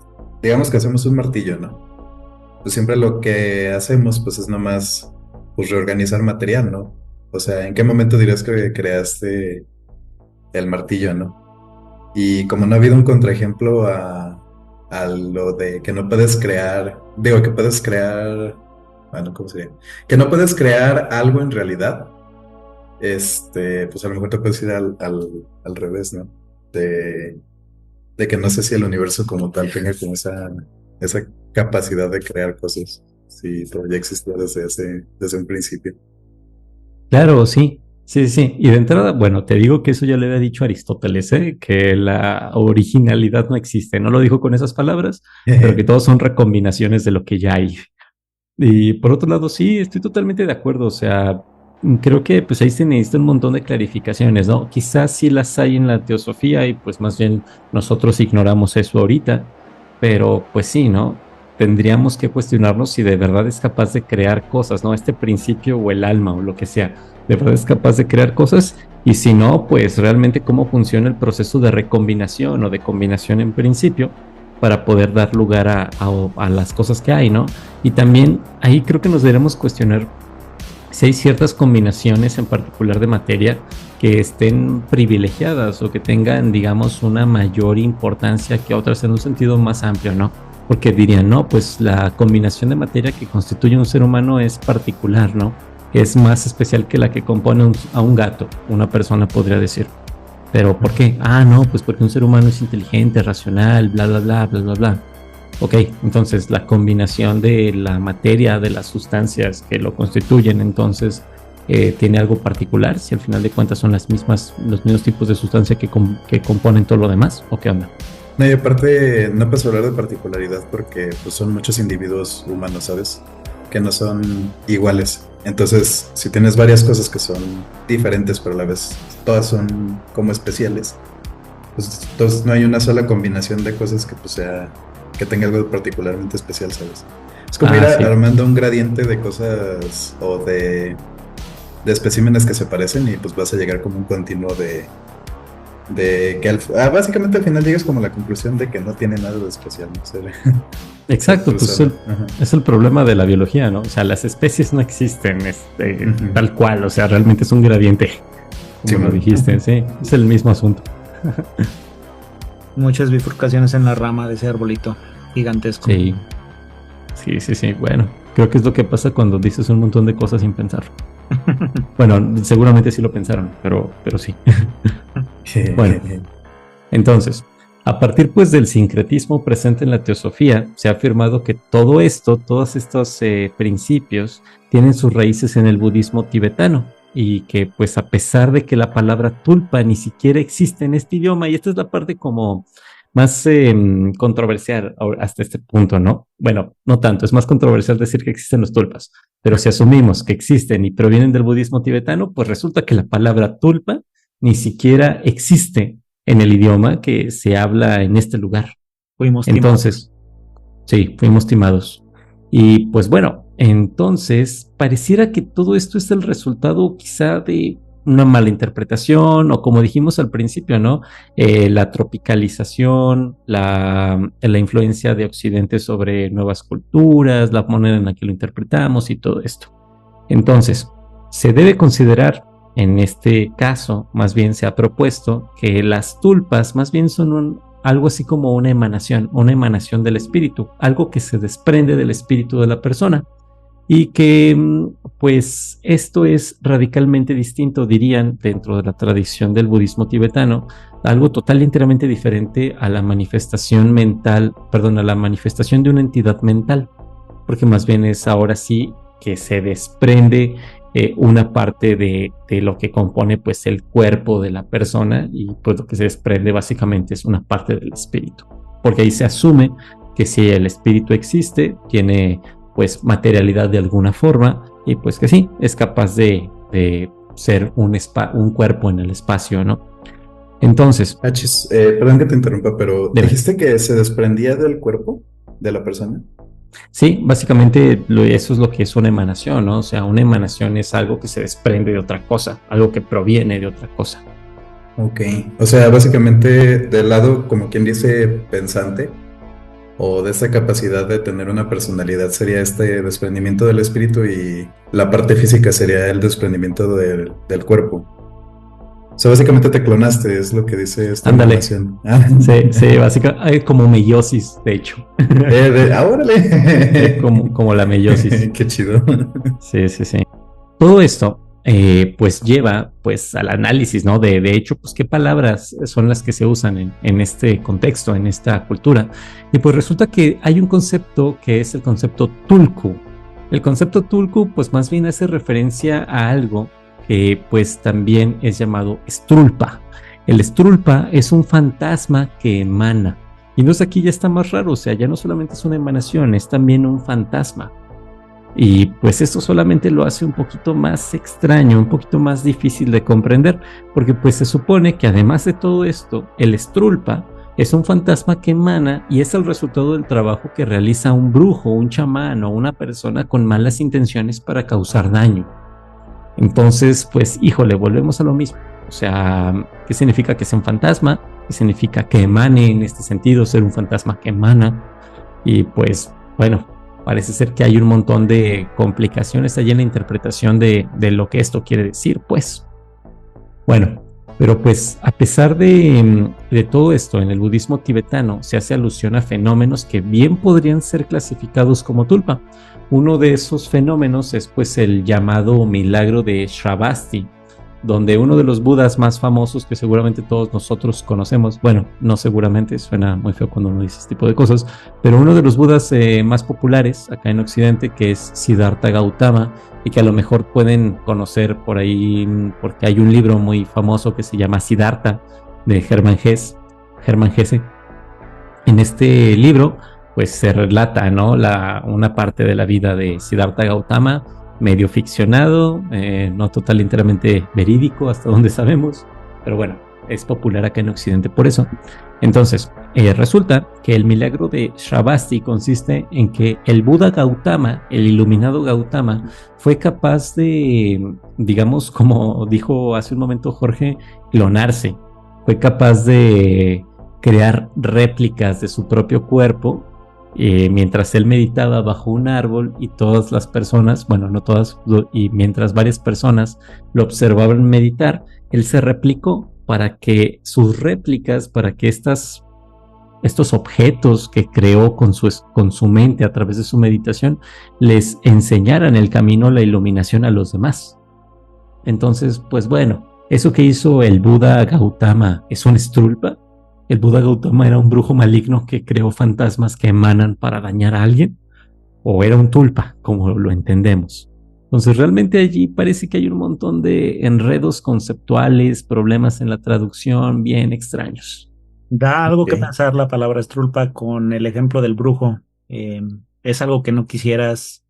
digamos que hacemos un martillo, ¿no? Pues siempre lo que hacemos pues es nomás pues reorganizar material, ¿no? O sea, ¿en qué momento dirías que creaste el martillo, no? Y como no ha habido un contraejemplo a lo de que no puedes crear, digo, que puedes crear, bueno, ¿cómo sería? Que no puedes crear algo en realidad, pues a lo mejor te puedes ir al revés, ¿no? De que no sé si el universo como tal tenga como esa capacidad de crear cosas, si todo ya existía desde un principio. Claro, sí, sí. Y de entrada, bueno, te digo que eso ya le había dicho Aristóteles, que la originalidad no existe. No lo dijo con esas palabras, pero que todos son recombinaciones de lo que ya hay. Y por otro lado, sí, estoy totalmente de acuerdo. O sea, creo que pues ahí se necesita un montón de clarificaciones, ¿no? Quizás sí las hay en la teosofía y pues más bien nosotros ignoramos eso ahorita, pero pues sí, ¿no? Tendríamos que cuestionarnos si de verdad es capaz de crear cosas, ¿no? Este principio o el alma o lo que sea, de verdad es capaz de crear cosas, y si no, pues realmente cómo funciona el proceso de recombinación o de combinación en principio para poder dar lugar a las cosas que hay, ¿no? Y también ahí creo que nos deberemos cuestionar si hay ciertas combinaciones en particular de materia que estén privilegiadas o que tengan, digamos, una mayor importancia que otras en un sentido más amplio, ¿no? Porque dirían, no, pues la combinación de materia que constituye un ser humano es particular, ¿no? Es más especial que la que compone a un gato, una persona podría decir. ¿Pero por qué? Ah, no, pues porque un ser humano es inteligente, racional, bla, bla, bla, bla, bla, bla. Ok, entonces la combinación de la materia, de las sustancias que lo constituyen, entonces tiene algo particular, si al final de cuentas son los mismos tipos de sustancia que componen todo lo demás, ¿o qué onda? No, y aparte no puedes hablar de particularidad porque pues, son muchos individuos humanos, ¿sabes? Que no son iguales. Entonces, si tienes varias cosas que son diferentes, pero a la vez todas son como especiales, pues entonces no hay una sola combinación de cosas que pues sea que tenga algo particularmente especial, ¿sabes? Es como ir Sí. armando un gradiente de cosas o de especímenes que se parecen y pues vas a llegar como un continuo de que básicamente al final llegas como a la conclusión de que no tiene nada de especial, no sé. Exacto, pues Ajá. es el problema de la biología, ¿no? O sea, las especies no existen tal cual, o sea, realmente es un gradiente, Sí, como lo dijiste, sí, es el mismo asunto. Muchas bifurcaciones en la rama de ese arbolito gigantesco. Sí, sí, bueno, creo que es lo que pasa cuando dices un montón de cosas sin pensar. Bueno, seguramente sí lo pensaron, pero sí. Bueno, entonces, a partir pues del sincretismo presente en la teosofía, se ha afirmado que todo esto, todos estos principios, tienen sus raíces en el budismo tibetano y que pues a pesar de que la palabra tulpa ni siquiera existe en este idioma, y esta es la parte como más controversial hasta este punto, ¿no? Bueno, no tanto, es más controversial decir que existen los tulpas, pero si asumimos que existen y provienen del budismo tibetano, pues resulta que la palabra tulpa ni siquiera existe en el idioma que se habla en este lugar. Fuimos Entonces, sí, fuimos timados. Y pues bueno, entonces pareciera que todo esto es el resultado quizá de una mala interpretación o como dijimos al principio, ¿no? La tropicalización, la influencia de Occidente sobre nuevas culturas, la manera en la que lo interpretamos y todo esto. Entonces, se debe considerar, en este caso, más bien se ha propuesto que las tulpas más bien son algo así como una emanación del espíritu, algo que se desprende del espíritu de la persona y que pues esto es radicalmente distinto, dirían, dentro de la tradición del budismo tibetano, algo total y enteramente diferente a la manifestación mental, perdón, a la manifestación de una entidad mental, porque más bien es ahora sí que se desprende una parte de lo que compone pues el cuerpo de la persona y pues lo que se desprende básicamente es una parte del espíritu, porque ahí se asume que si el espíritu existe, tiene pues materialidad de alguna forma y pues que sí, es capaz de ser un cuerpo en el espacio, ¿no? Entonces, perdón que te interrumpa, pero dime. ¿dijiste que se desprendía del cuerpo de la persona? Sí, básicamente eso es lo que es una emanación, ¿no? O sea, una emanación es algo que se desprende de otra cosa, algo que proviene de otra cosa. Ok, o sea, básicamente del lado, como quien dice, pensante, o de esa capacidad de tener una personalidad sería este desprendimiento del espíritu y la parte física sería el desprendimiento del cuerpo. O sea, básicamente te clonaste, es lo que dice esta Ándale. información. Sí, básicamente como meiosis, de hecho. ¡Órale! Como la meiosis. Qué chido. Sí. Todo esto pues lleva pues al análisis, ¿no? De hecho, pues qué palabras son las que se usan en este contexto, en esta cultura. Y pues resulta que hay un concepto que es el concepto tulku. El concepto tulku pues más bien hace referencia a algo que pues también es llamado strulpa. El strulpa es un fantasma que emana. Y entonces aquí ya está más raro, o sea, ya no solamente es una emanación, es también un fantasma. Y pues esto solamente lo hace un poquito más extraño, un poquito más difícil de comprender, porque pues se supone que además de todo esto, el strulpa es un fantasma que emana y es el resultado del trabajo que realiza un brujo, un chamán o una persona con malas intenciones para causar daño. Entonces, pues, híjole, volvemos a lo mismo. O sea, ¿qué significa que sea un fantasma? ¿Qué significa que emane en este sentido, ser un fantasma que emana? Y pues, bueno, parece ser que hay un montón de complicaciones allí en la interpretación de lo que esto quiere decir, pues. Bueno, pero pues a pesar de todo esto, en el budismo tibetano se hace alusión a fenómenos que bien podrían ser clasificados como tulpa. Uno de esos fenómenos es pues el llamado milagro de Shravasti, donde uno de los budas más famosos que seguramente todos nosotros conocemos, bueno, no seguramente, suena muy feo cuando uno dice este tipo de cosas, pero uno de los budas más populares acá en Occidente, que es Siddhartha Gautama, y que a lo mejor pueden conocer por ahí, porque hay un libro muy famoso que se llama Siddhartha, de Hermann Hesse. En este libro, pues se relata, ¿no? Una parte de la vida de Siddhartha Gautama, medio ficcionado, no total enteramente verídico hasta donde sabemos, pero bueno, es popular acá en Occidente por eso. Entonces, resulta que el milagro de Shravasti consiste en que el Buda Gautama, el iluminado Gautama, fue capaz de, digamos, como dijo hace un momento Jorge, clonarse. Fue capaz de crear réplicas de su propio cuerpo mientras él meditaba bajo un árbol y todas las personas, bueno, no todas, y mientras varias personas lo observaban meditar, él se replicó para que sus réplicas, para que estos objetos que creó con su mente a través de su meditación, les enseñaran el camino a la iluminación a los demás. Entonces, pues bueno, eso que hizo el Buda Gautama es un Strulpa. El Buda Gautama era un brujo maligno que creó fantasmas que emanan para dañar a alguien, o era un tulpa, como lo entendemos. Entonces realmente allí parece que hay un montón de enredos conceptuales, problemas en la traducción bien extraños. Da algo que pensar la palabra Strulpa con el ejemplo del brujo. Es algo que no quisieras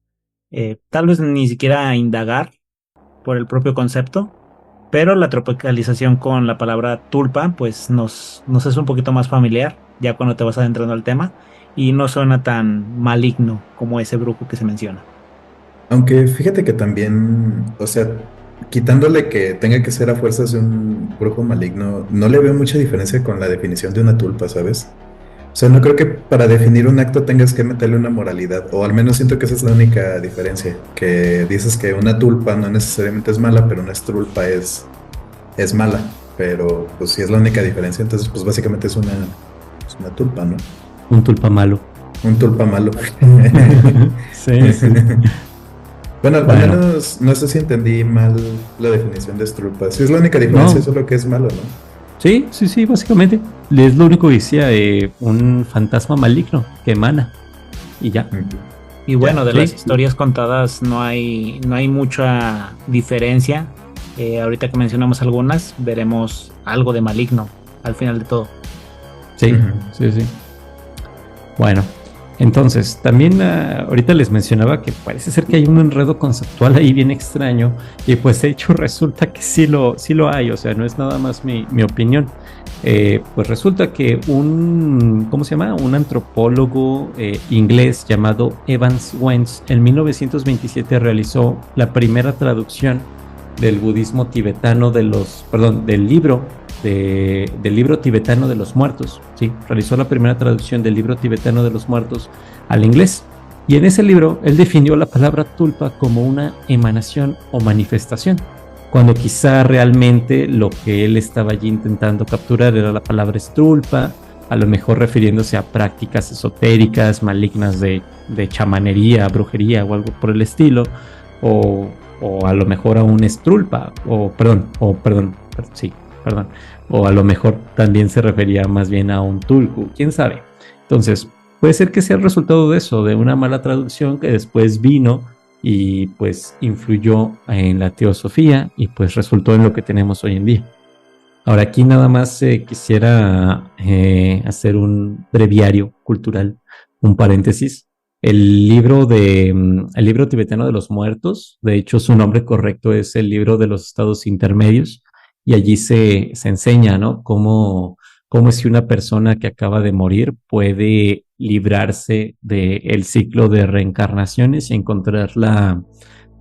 tal vez ni siquiera indagar por el propio concepto, pero la tropicalización con la palabra tulpa pues nos es un poquito más familiar ya cuando te vas adentrando al tema y no suena tan maligno como ese brujo que se menciona. Aunque fíjate que también, o sea, quitándole que tenga que ser a fuerzas de un brujo maligno, no le veo mucha diferencia con la definición de una tulpa, ¿sabes? O sea, no creo que para definir un acto tengas que meterle una moralidad, o al menos siento que esa es la única diferencia, que dices que una tulpa no necesariamente es mala, pero una estrulpa es mala, pero pues sí es la única diferencia, entonces pues básicamente es una tulpa, ¿no? Un tulpa malo. Un tulpa malo. Sí, sí. Bueno, al menos no sé si entendí mal la definición de estrulpa. Sí es la única diferencia, no. Solo que es malo, ¿no? Sí, básicamente. Es lo único que decía, un fantasma maligno que emana. Y ya. Y bueno, de las historias contadas no hay mucha diferencia. Ahorita que mencionamos algunas, veremos algo de maligno al final de todo. Sí, sí. Bueno, entonces, también ahorita les mencionaba que parece ser que hay un enredo conceptual ahí bien extraño y pues de hecho resulta que sí lo hay, o sea, no es nada más mi opinión. Pues resulta que ¿cómo se llama? Un antropólogo inglés llamado Evans Wentz en 1927 realizó la primera traducción del budismo tibetano del libro tibetano de los muertos. Sí, realizó la primera traducción del libro tibetano de los muertos al inglés. Y en ese libro él definió la palabra tulpa como una emanación o manifestación, cuando quizá realmente lo que él estaba allí intentando capturar era la palabra estrulpa, a lo mejor refiriéndose a prácticas esotéricas, malignas de chamanería, brujería o algo por el estilo, o a lo mejor a un estrulpa, o a lo mejor también se refería más bien a un tulku, quién sabe. Entonces, puede ser que sea el resultado de eso, de una mala traducción que después vino y pues influyó en la teosofía y pues resultó en lo que tenemos hoy en día. Ahora aquí nada más quisiera hacer un breviario cultural, un paréntesis. El libro tibetano de los muertos, de hecho su nombre correcto es el libro de los estados intermedios, y allí se enseña, ¿no? Cómo es que una persona que acaba de morir puede librarse del ciclo de reencarnaciones y encontrar la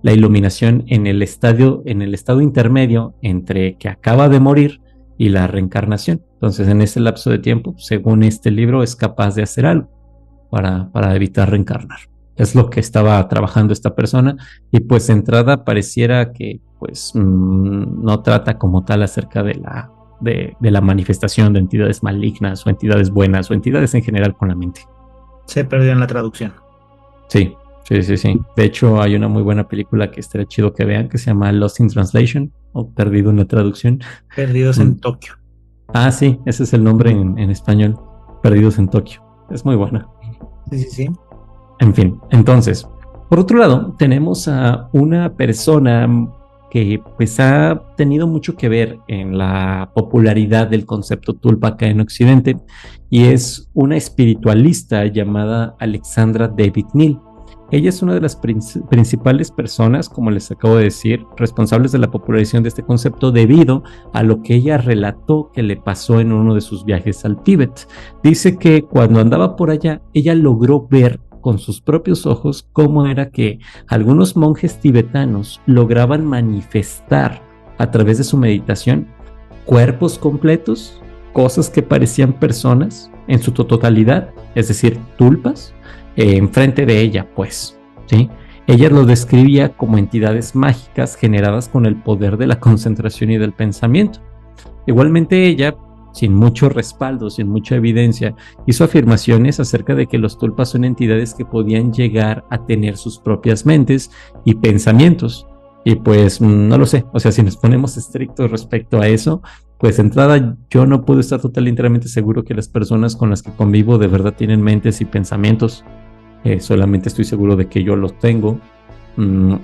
iluminación en el estado intermedio entre que acaba de morir y la reencarnación. Entonces, en ese lapso de tiempo, según este libro, es capaz de hacer algo para evitar reencarnar. Es lo que estaba trabajando esta persona y pues de entrada pareciera que pues no trata como tal acerca de la manifestación de entidades malignas o entidades buenas o entidades en general con la mente. Se perdió en la traducción. Sí. De hecho hay una muy buena película que estaría chido que vean que se llama Lost in Translation o Perdido en la traducción. Perdidos en Tokio. Ah, sí, ese es el nombre en español. Perdidos en Tokio. Es muy buena. Sí. En fin, entonces, por otro lado, tenemos a una persona que pues ha tenido mucho que ver en la popularidad del concepto tulpa acá en Occidente y es una espiritualista llamada Alexandra David Neal. ella es una de las principales personas, como les acabo de decir, responsables de la popularización de este concepto debido a lo que ella relató que le pasó en uno de sus viajes al Tíbet. Dice que cuando andaba por allá, ella logró ver con sus propios ojos cómo era que algunos monjes tibetanos lograban manifestar a través de su meditación cuerpos completos, cosas que parecían personas en su totalidad, es decir, tulpas, enfrente de ella, pues, ¿sí? Ella lo describía como entidades mágicas generadas con el poder de la concentración y del pensamiento. Igualmente ella, sin mucho respaldo, sin mucha evidencia, hizo afirmaciones acerca de que los tulpas son entidades que podían llegar a tener sus propias mentes y pensamientos. Y pues no lo sé, o sea, si nos ponemos estrictos respecto a eso, pues de entrada yo no puedo estar totalmente seguro que las personas con las que convivo de verdad tienen mentes y pensamientos. Solamente estoy seguro de que yo los tengo.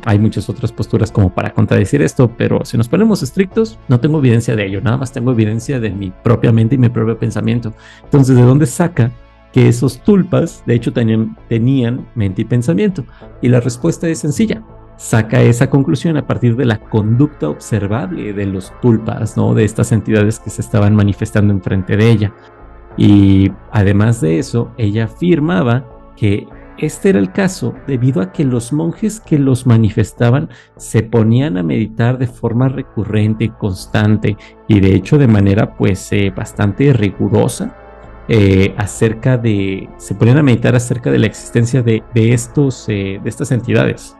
Hay muchas otras posturas como para contradecir esto, pero si nos ponemos estrictos, no tengo evidencia de ello, nada más tengo evidencia de mi propia mente y mi propio pensamiento. Entonces, ¿de dónde saca que esos tulpas, de hecho, tenían mente y pensamiento? Y la respuesta es sencilla. Saca esa conclusión a partir de la conducta observable de los tulpas, ¿no? De estas entidades que se estaban manifestando enfrente de ella. Y además de eso, ella afirmaba que este era el caso debido a que los monjes que los manifestaban se ponían a meditar de forma recurrente y constante, y de hecho de manera pues bastante rigurosa, se ponían a meditar acerca de la existencia de estas entidades.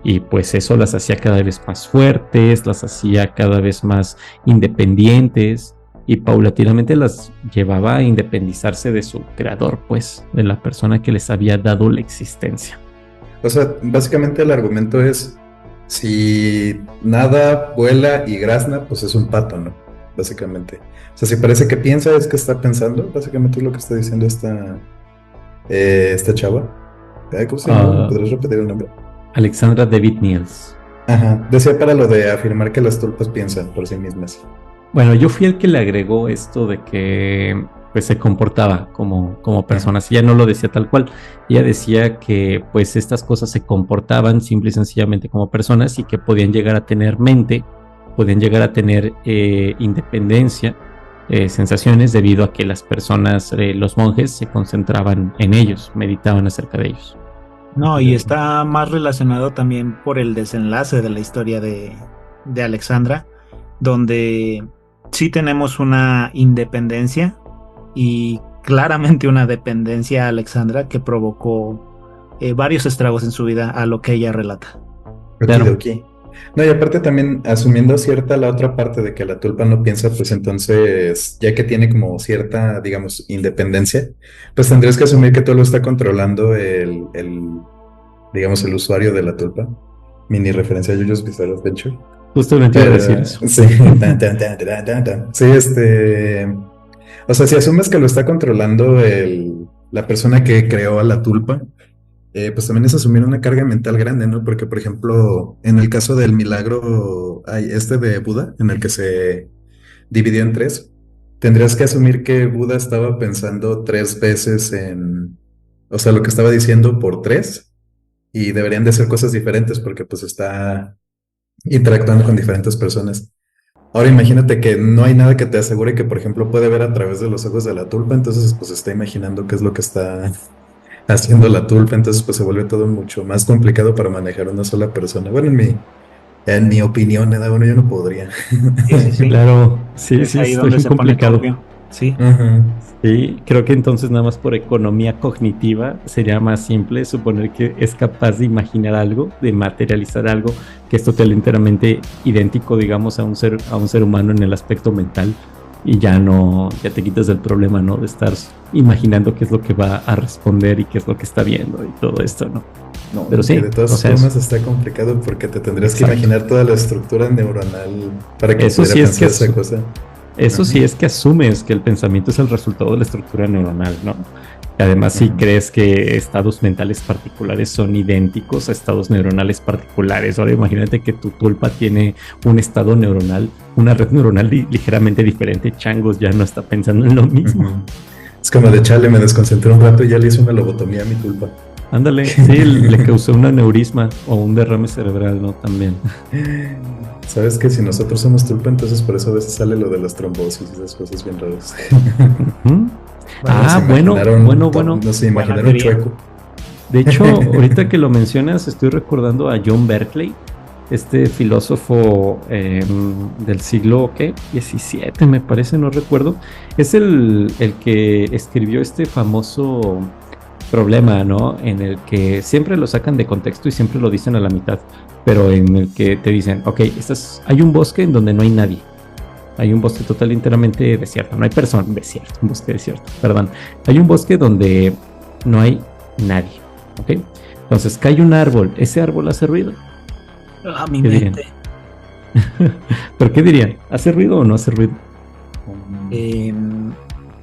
Y pues eso las hacía cada vez más fuertes, las hacía cada vez más independientes y paulatinamente las llevaba a independizarse de su creador, pues, de la persona que les había dado la existencia. O sea, básicamente el argumento es, si nada, vuela y grazna, pues es un pato, ¿no? Básicamente. O sea, si parece que piensa, es que está pensando. Básicamente es lo que está diciendo esta chava. ¿Cómo se llama? ¿Podrías repetir el nombre? Alexandra David Niels. Ajá, decía para lo de afirmar que las tulpas piensan por sí mismas. Bueno, yo fui el que le agregó esto de que pues se comportaba como personas. Ella no lo decía tal cual. Ella decía que pues estas cosas se comportaban simple y sencillamente como personas y que podían llegar a tener mente, podían llegar a tener independencia, sensaciones debido a que las personas, los monjes se concentraban en ellos, meditaban acerca de ellos. No, y está más relacionado también por el desenlace de la historia de Alexandra, donde sí tenemos una independencia y claramente una dependencia a Alexandra que provocó varios estragos en su vida a lo que ella relata. Claro. Okay. No, y aparte también asumiendo cierta la otra parte de que la tulpa no piensa, pues entonces, ya que tiene como cierta, digamos, independencia, pues tendrías que asumir que todo lo está controlando digamos, el usuario de la tulpa. Mini referencia a JoJo's Bizarre Adventure. Justamente iba a decir eso. Sí, sí, o sea, si asumes que lo está controlando la persona que creó a la tulpa, pues también es asumir una carga mental grande, ¿no? Porque, por ejemplo, en el caso del milagro de Buda, en el que se dividió en tres, tendrías que asumir que Buda estaba pensando 3 veces o sea, lo que estaba diciendo por 3, y deberían de ser cosas diferentes porque pues está interactuando con diferentes personas. Ahora imagínate que no hay nada que te asegure que, por ejemplo, puede ver a través de los ojos de la tulpa, entonces pues está imaginando qué es lo que está haciendo la tulpa, entonces pues se vuelve todo mucho más complicado para manejar una sola persona. Bueno, en mi opinión, bueno, yo no podría. Sí. Claro, sí, Es ahí es donde muy se pone complicado. turbio. Sí. Ajá. Sí, creo que entonces nada más por economía cognitiva sería más simple suponer que es capaz de imaginar algo, de materializar algo que es totalmente idéntico, digamos, a un ser humano en el aspecto mental, y ya te quitas del problema, ¿no? De estar imaginando qué es lo que va a responder y qué es lo que está viendo y todo esto, ¿no? No, pero sí, de todas formas está complicado porque te tendrías que imaginar toda la estructura neuronal para que pudiera pensar esa cosa. Eso sí es que asumes que el pensamiento es el resultado de la estructura neuronal, ¿no? Además, si crees que estados mentales particulares son idénticos a estados neuronales particulares. Ahora imagínate que tu tulpa tiene un estado neuronal, una red neuronal ligeramente diferente. Changos, ya no está pensando en lo mismo. Es como de chale, me desconcentré un rato y ya le hice una lobotomía a mi tulpa. Ándale, sí, le causó un aneurisma o un derrame cerebral, ¿no? También. ¿Sabes que si nosotros somos tulpa, entonces por eso a veces sale lo de las trombosis y esas cosas bien raras? Ujú. Ah, bueno. Nos imaginaron chueco. De hecho, ahorita que lo mencionas, estoy recordando a John Berkeley, este filósofo del siglo, ¿qué? 17, me parece, no recuerdo. Es el que escribió este famoso problema, ¿no? En el que siempre lo sacan de contexto y siempre lo dicen a la mitad, pero en el que te dicen, ok, hay un bosque en donde no hay nadie. Hay un bosque total enteramente desierto, no hay persona, desierto, un bosque desierto, perdón. Hay un bosque donde no hay nadie, ¿ok? Entonces cae un árbol, ¿ese árbol hace ruido? A mi mente. ¿Pero qué dirían? ¿Hace ruido o no hace ruido?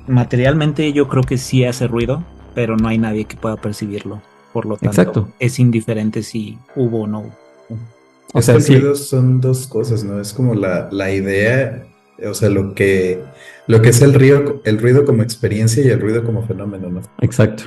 Materialmente yo creo que sí hace ruido, pero no hay nadie que pueda percibirlo. Por lo tanto, exacto, es indiferente si hubo o no hubo. O sea, el ruido son dos cosas, ¿no? Es como la idea, o sea, lo que es el ruido como experiencia y el ruido como fenómeno, ¿no? Exacto.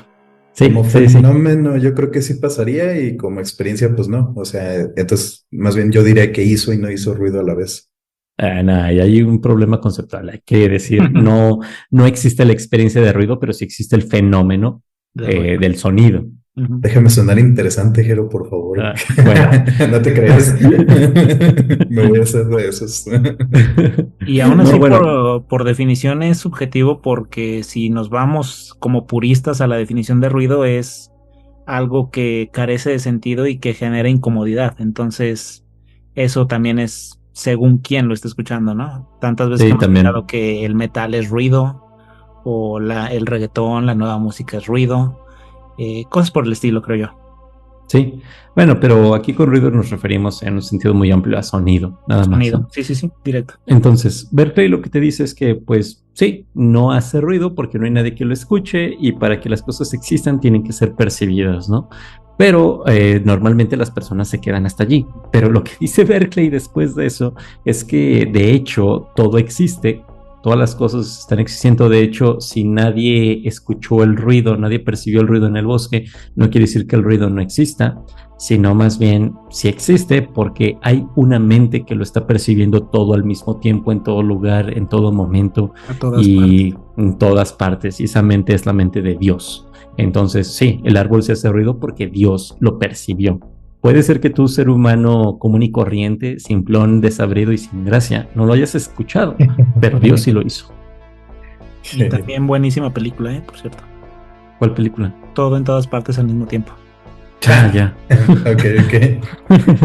Sí, como fenómeno yo creo que sí pasaría y como experiencia pues no. O sea, entonces más bien yo diría que hizo y no hizo ruido a la vez. Nada, y hay un problema conceptual. Hay que decir, no existe la experiencia de ruido, pero sí existe el fenómeno del sonido. Déjame sonar interesante, Jero, por favor. Bueno. No te creas. Me voy a hacer de esos. Y aún así, por definición es subjetivo, porque si nos vamos como puristas a la definición de ruido, es algo que carece de sentido y que genera incomodidad. Entonces, eso también es según quién lo esté escuchando, ¿no? Tantas veces hemos escuchado que el metal es ruido, o el reggaetón, la nueva música es ruido. Cosas por el estilo, creo yo. Sí, bueno, pero aquí con ruido nos referimos en un sentido muy amplio a sonido, nada más. Sonido, ¿no? Sí, directo. Entonces, Berkeley lo que te dice es que, pues, sí, no hace ruido porque no hay nadie que lo escuche y para que las cosas existan tienen que ser percibidas, ¿no? Pero normalmente las personas se quedan hasta allí. Pero lo que dice Berkeley después de eso es que, de hecho, todo existe. Todas las cosas están existiendo. De hecho, si nadie escuchó el ruido, nadie percibió el ruido en el bosque, no quiere decir que el ruido no exista, sino más bien sí existe porque hay una mente que lo está percibiendo todo al mismo tiempo, en todo lugar, en todo momento y en todas partes. Y esa mente es la mente de Dios. Entonces, sí, el árbol se hace ruido porque Dios lo percibió. Puede ser que tú, ser humano común y corriente, simplón, desabrido y sin gracia, no lo hayas escuchado, pero Dios sí lo hizo. Y también buenísima película, por cierto. ¿Cuál película? Todo en todas partes al mismo tiempo. Ya. Ok.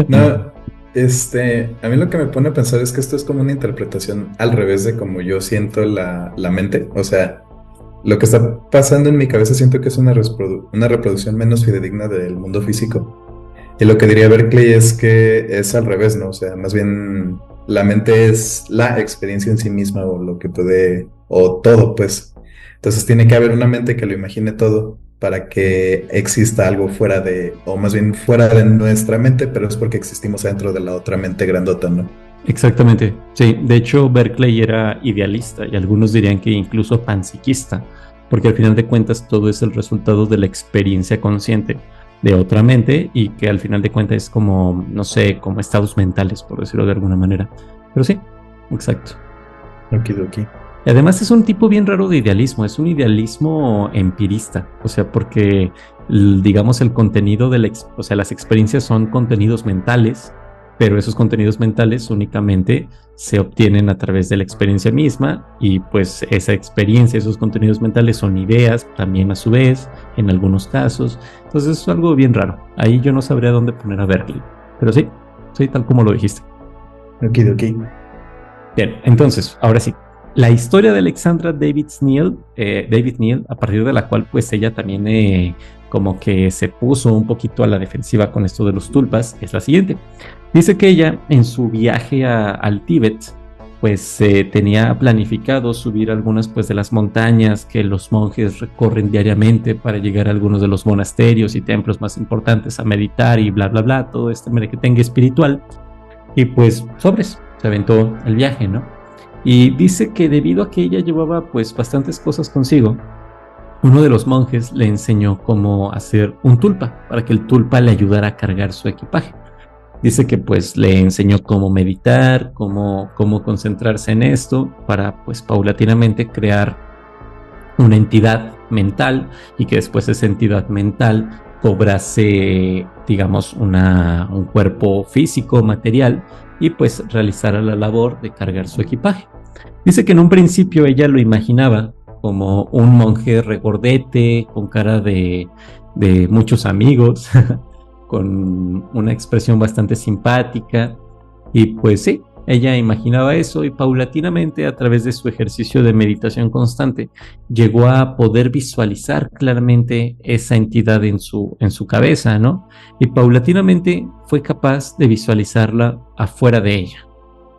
No, a mí lo que me pone a pensar es que esto es como una interpretación al revés de como yo siento la mente. O sea, lo que está pasando en mi cabeza siento que es una reproducción menos fidedigna del mundo físico. Y lo que diría Berkeley es que es al revés, ¿no? O sea, más bien la mente es la experiencia en sí misma o lo que puede, o todo, pues. Entonces tiene que haber una mente que lo imagine todo para que exista algo fuera de, o más bien fuera de nuestra mente, pero es porque existimos dentro de la otra mente grandota, ¿no? Exactamente, sí. De hecho, Berkeley era idealista y algunos dirían que incluso panpsiquista, porque al final de cuentas todo es el resultado de la experiencia consciente de otra mente y que al final de cuentas es como, no sé, como estados mentales, por decirlo de alguna manera. Pero sí, exacto. Okidoki. Y además es un tipo bien raro de idealismo, es un idealismo empirista, o sea, porque digamos el contenido o sea, las experiencias son contenidos mentales, pero esos contenidos mentales únicamente se obtienen a través de la experiencia misma y pues esa experiencia, esos contenidos mentales son ideas también a su vez, en algunos casos. Entonces es algo bien raro. Ahí yo no sabría dónde poner a Berkeley, pero sí, tal como lo dijiste. Okidoki. Bien, entonces, ahora sí. La historia de Alexandra David Neal, a partir de la cual pues ella también como que se puso un poquito a la defensiva con esto de los tulpas, es la siguiente. Dice que ella en su viaje al Tíbet pues tenía planificado subir algunas pues de las montañas que los monjes recorren diariamente para llegar a algunos de los monasterios y templos más importantes a meditar y bla bla bla, todo este merequetengue espiritual. Y pues se aventó el viaje, ¿no? Y dice que debido a que ella llevaba pues bastantes cosas consigo, uno de los monjes le enseñó cómo hacer un tulpa para que el tulpa le ayudara a cargar su equipaje. Dice que pues le enseñó cómo meditar, cómo concentrarse en esto para pues paulatinamente crear una entidad mental y que después esa entidad mental cobrase, digamos, un cuerpo físico, material y pues realizara la labor de cargar su equipaje. Dice que en un principio ella lo imaginaba como un monje regordete, con cara de muchos amigos, con una expresión bastante simpática. Y pues sí, ella imaginaba eso y paulatinamente a través de su ejercicio de meditación constante llegó a poder visualizar claramente esa entidad en su cabeza, ¿no? Y paulatinamente fue capaz de visualizarla afuera de ella.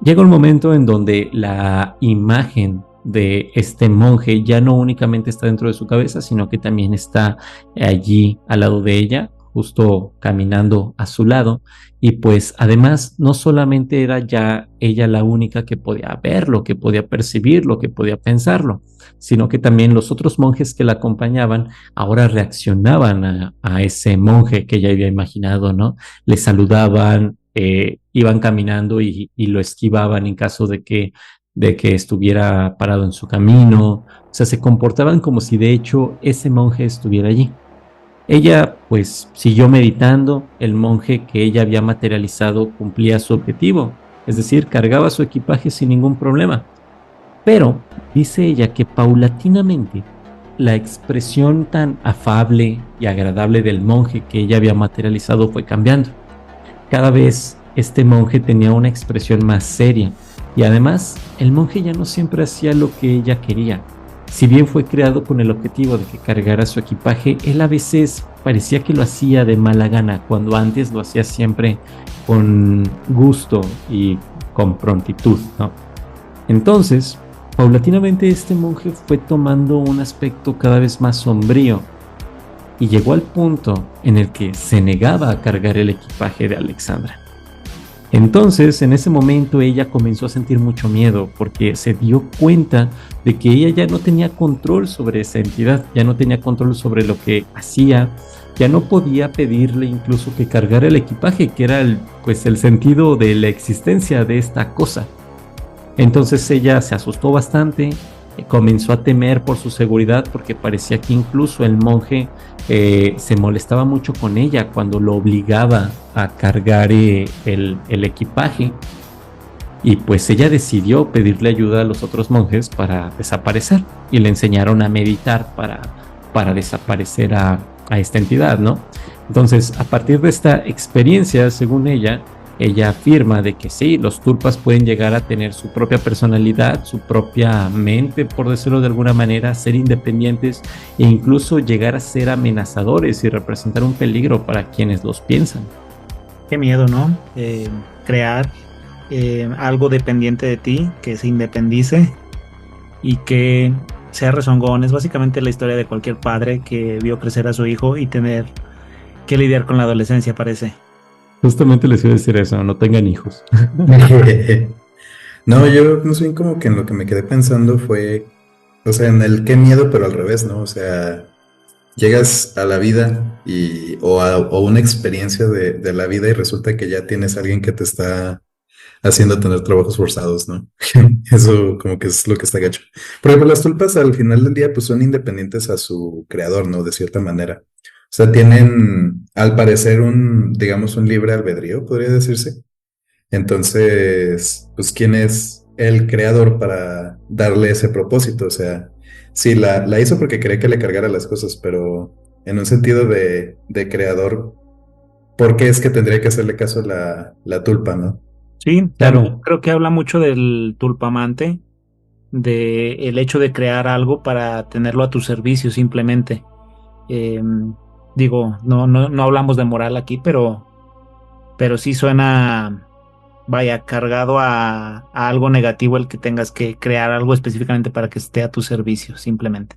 Llega un momento en donde la imagen de este monje ya no únicamente está dentro de su cabeza, sino que también está allí al lado de ella, justo caminando a su lado. Y pues además no solamente era ya ella la única que podía verlo, que podía percibirlo, que podía pensarlo, sino que también los otros monjes que la acompañaban ahora reaccionaban a ese monje que ella había imaginado, ¿no? Le saludaban, iban caminando y lo esquivaban en caso de que estuviera parado en su camino. O sea, se comportaban como si de hecho ese monje estuviera allí. Ella pues siguió meditando, el monje que ella había materializado cumplía su objetivo, es decir, cargaba su equipaje sin ningún problema. Pero dice ella que paulatinamente la expresión tan afable y agradable del monje que ella había materializado fue cambiando. Cada vez este monje tenía una expresión más seria y además el monje ya no siempre hacía lo que ella quería. Si bien fue creado con el objetivo de que cargara su equipaje, él a veces parecía que lo hacía de mala gana, cuando antes lo hacía siempre con gusto y con prontitud, ¿no? Entonces, paulatinamente este monje fue tomando un aspecto cada vez más sombrío y llegó al punto en el que se negaba a cargar el equipaje de Alexandra. Entonces, en ese momento ella comenzó a sentir mucho miedo porque se dio cuenta de que ella ya no tenía control sobre esa entidad, ya no tenía control sobre lo que hacía, ya no podía pedirle incluso que cargara el equipaje, que era el sentido de la existencia de esta cosa. Entonces ella se asustó bastante, comenzó a temer por su seguridad porque parecía que incluso el monje se molestaba mucho con ella cuando lo obligaba a cargar el equipaje. Y pues ella decidió pedirle ayuda a los otros monjes para desaparecer y le enseñaron a meditar para desaparecer a esta entidad, ¿no? Entonces, a partir de esta experiencia, según ella afirma de que sí, los tulpas pueden llegar a tener su propia personalidad, su propia mente, por decirlo de alguna manera, ser independientes e incluso llegar a ser amenazadores y representar un peligro para quienes los piensan. Qué miedo, ¿no? Crear algo dependiente de ti, que se independice y que sea rezongón. Es básicamente la historia de cualquier padre que vio crecer a su hijo y tener que lidiar con la adolescencia, parece. Justamente les iba a decir eso, no tengan hijos. No, yo más bien como que en lo que me quedé pensando fue, o sea, en el qué miedo, pero al revés, ¿no? O sea, llegas a la vida o una experiencia de la vida y resulta que ya tienes a alguien que te está haciendo tener trabajos forzados, ¿no? Eso como que es lo que está gacho. Por ejemplo, las tulpas al final del día pues son independientes a su creador, ¿no? De cierta manera. O sea, tienen al parecer digamos, un libre albedrío, podría decirse. Entonces, pues, ¿quién es el creador para darle ese propósito? O sea, sí, la hizo porque quería que le cargara las cosas, pero en un sentido de creador, ¿por qué es que tendría que hacerle caso a la tulpa, no? Sí, claro. Creo que habla mucho del tulpamante, de el hecho de crear algo para tenerlo a tu servicio simplemente. Digo, no hablamos de moral aquí, pero sí suena, vaya, cargado a algo negativo el que tengas que crear algo específicamente para que esté a tu servicio, simplemente.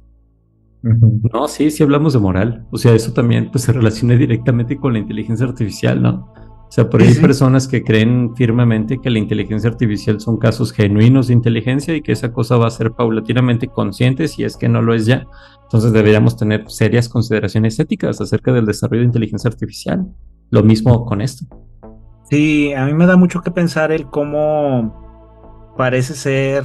No, sí hablamos de moral. O sea, eso también pues se relaciona directamente con la inteligencia artificial, ¿no? O sea, por ahí Sí, hay sí. personas que creen firmemente que la inteligencia artificial son casos genuinos de inteligencia y que esa cosa va a ser paulatinamente consciente si es que no lo es ya. Entonces deberíamos tener serias consideraciones éticas acerca del desarrollo de inteligencia artificial. Lo mismo con esto. Sí, a mí me da mucho que pensar el cómo parece ser,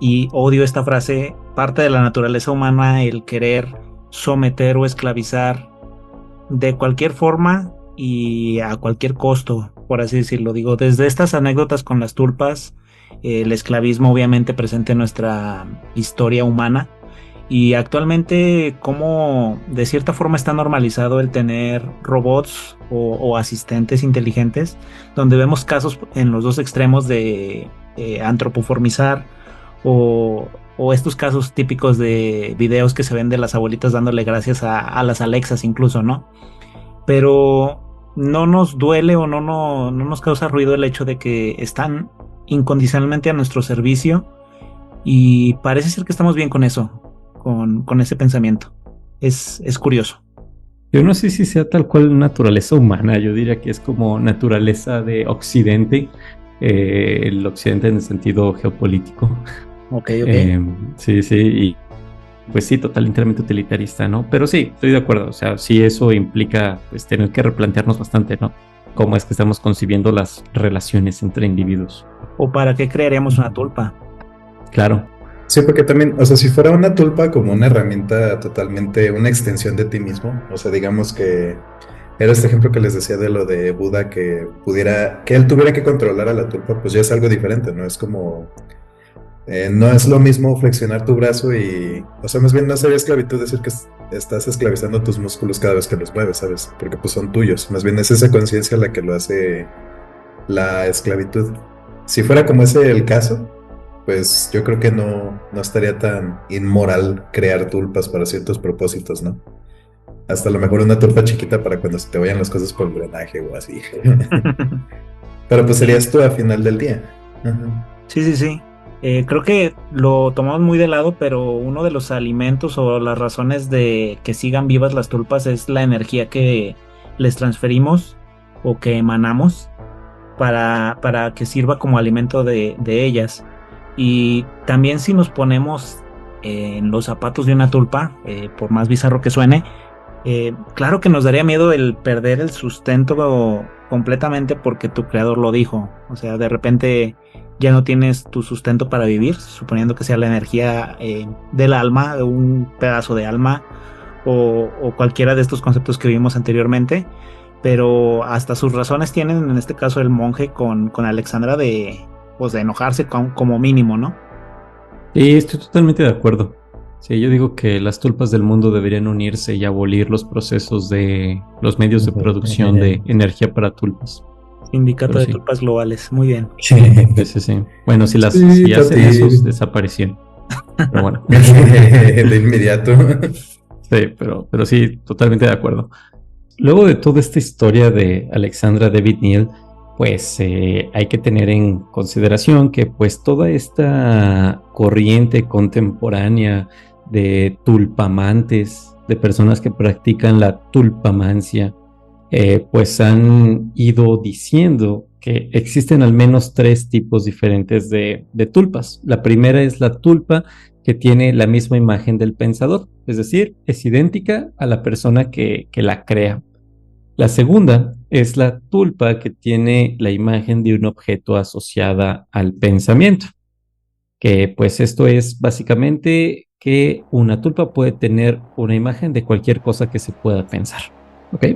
y odio esta frase, parte de la naturaleza humana el querer someter o esclavizar de cualquier forma y a cualquier costo, por así decirlo. Digo, desde estas anécdotas con las tulpas, el esclavismo obviamente presente en nuestra historia humana. Y actualmente, como de cierta forma está normalizado el tener robots o asistentes inteligentes, donde vemos casos en los dos extremos de antropoformizar o, o estos casos típicos de videos que se ven de las abuelitas dándole gracias a las Alexas incluso, ¿no? Pero no nos duele o no nos causa ruido el hecho de que están incondicionalmente a nuestro servicio y parece ser que estamos bien con eso, con ese pensamiento. Es curioso. Yo no sé si sea tal cual naturaleza humana, yo diría que es como naturaleza de Occidente, el Occidente en el sentido geopolítico. Ok, ok. Sí, sí, y pues sí, totalmente utilitarista, ¿no? Pero sí, estoy de acuerdo, o sea, sí eso implica pues tener que replantearnos bastante, ¿no? Cómo es que estamos concibiendo las relaciones entre individuos. ¿O para qué crearíamos una tulpa? Claro, Sí, porque también, o sea, si fuera una tulpa como una herramienta totalmente, una extensión de ti mismo, o sea, digamos que era este ejemplo que les decía de lo de Buda, que pudiera, que él tuviera que controlar a la tulpa, pues ya es algo diferente, ¿no? Es como, no es lo mismo flexionar tu brazo y, o sea, más bien no sería esclavitud decir que estás esclavizando tus músculos cada vez que los mueves, ¿sabes? Porque pues son tuyos, más bien es esa conciencia la que lo hace la esclavitud. Si fuera como ese el caso, pues yo creo que no estaría tan inmoral crear tulpas para ciertos propósitos, ¿no? Hasta a lo mejor una tulpa chiquita para cuando se te vayan las cosas por el drenaje o así. Pero pues Sí, serías tú a final del día. Ajá. sí, sí, sí. Creo que lo tomamos muy de lado, pero uno de los alimentos o las razones de que sigan vivas las tulpas es la energía que les transferimos o que emanamos para que sirva como alimento de ellas. Y también si nos ponemos en los zapatos de una tulpa, por más bizarro que suene, claro que nos daría miedo el perder el sustento completamente porque tu creador lo dijo. O sea, de repente ya no tienes tu sustento para vivir, suponiendo que sea la energía del alma, de un pedazo de alma o cualquiera de estos conceptos que vimos anteriormente. Pero hasta sus razones tienen, en este caso el monje con Alexandra, pues, de enojarse como mínimo, ¿no? y estoy totalmente de acuerdo. Sí, yo digo que las tulpas del mundo deberían unirse y abolir los procesos de los medios de producción de energía para tulpas. Sindicato Pero de sí. tulpas globales, muy bien. Sí, sí, sí. Bueno, si Sí, si hacen Tati. eso, desaparecieron. Pero bueno. De inmediato. Sí, pero sí, totalmente de acuerdo. Luego de toda esta historia de Alexandra David Neal, pues hay que tener en consideración que pues toda esta corriente contemporánea de tulpamantes, de personas que practican la tulpamancia, pues han ido diciendo que existen al menos tres tipos diferentes de tulpas. La primera es la tulpa que tiene la misma imagen del pensador, es decir, es idéntica a la persona que la crea. La segunda es la tulpa que tiene la imagen de un objeto asociada al pensamiento, que pues esto es básicamente que una tulpa puede tener una imagen de cualquier cosa que se pueda pensar, ¿ok?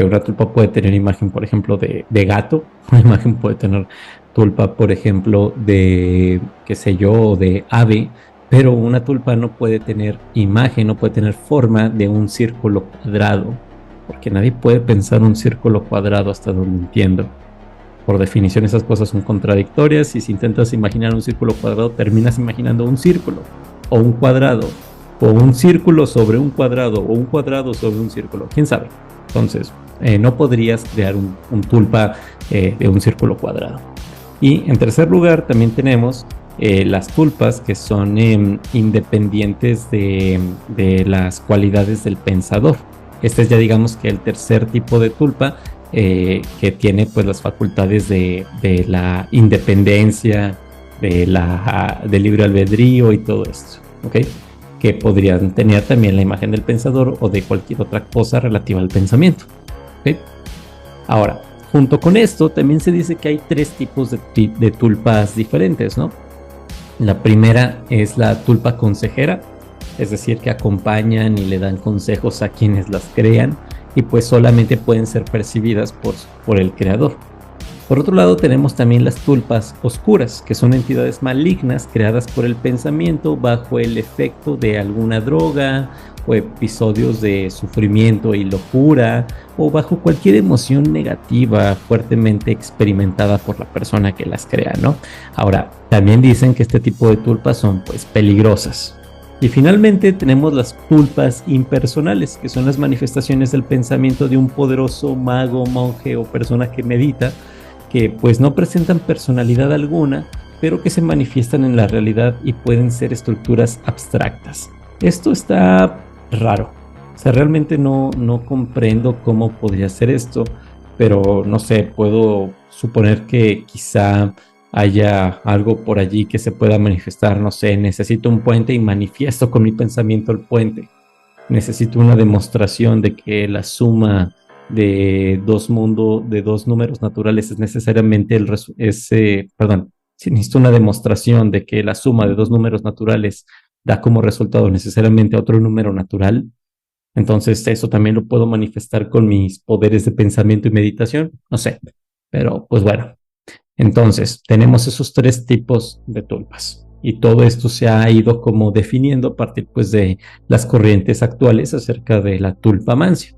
Una tulpa puede tener imagen, por ejemplo, de gato, una imagen puede tener tulpa, por ejemplo, de, qué sé yo, de ave, pero una tulpa no puede tener imagen, no puede tener forma de un círculo cuadrado, porque nadie puede pensar un círculo cuadrado hasta donde entiendo. Por definición esas cosas son contradictorias y si intentas imaginar un círculo cuadrado terminas imaginando un círculo o un cuadrado o un círculo sobre un cuadrado o un cuadrado sobre un círculo, quién sabe. Entonces no podrías crear un tulpa de un círculo cuadrado. Y en tercer lugar también tenemos las tulpas que son independientes de las cualidades del pensador. Este es ya digamos que el tercer tipo de tulpa que tiene pues las facultades de la independencia, del libre albedrío y todo esto, ¿ok? Que podrían tener también la imagen del pensador o de cualquier otra cosa relativa al pensamiento, ¿ok? Ahora, junto con esto, también se dice que hay 3 tipos de tulpas diferentes, ¿no? La primera es la tulpa consejera, es decir, que acompañan y le dan consejos a quienes las crean y pues solamente pueden ser percibidas por el creador. Por otro lado, tenemos también las tulpas oscuras, que son entidades malignas creadas por el pensamiento bajo el efecto de alguna droga o episodios de sufrimiento y locura o bajo cualquier emoción negativa fuertemente experimentada por la persona que las crea, ¿no? Ahora, también dicen que este tipo de tulpas son pues peligrosas. Y finalmente tenemos las tulpas impersonales, que son las manifestaciones del pensamiento de un poderoso mago, monje o persona que medita, que pues no presentan personalidad alguna, pero que se manifiestan en la realidad y pueden ser estructuras abstractas. Esto está raro. O sea, realmente no comprendo cómo podría ser esto, pero no sé, puedo suponer que quizá haya algo por allí que se pueda manifestar. No sé, necesito un puente y manifiesto con mi pensamiento el puente. Necesito una demostración de que la suma de dos números naturales es necesariamente si necesito una demostración de que la suma de 2 números naturales da como resultado necesariamente otro número natural, entonces eso también lo puedo manifestar con mis poderes de pensamiento y meditación, no sé, pero pues bueno. Entonces tenemos esos 3 tipos de tulpas y todo esto se ha ido como definiendo a partir pues de las corrientes actuales acerca de la tulpamancia.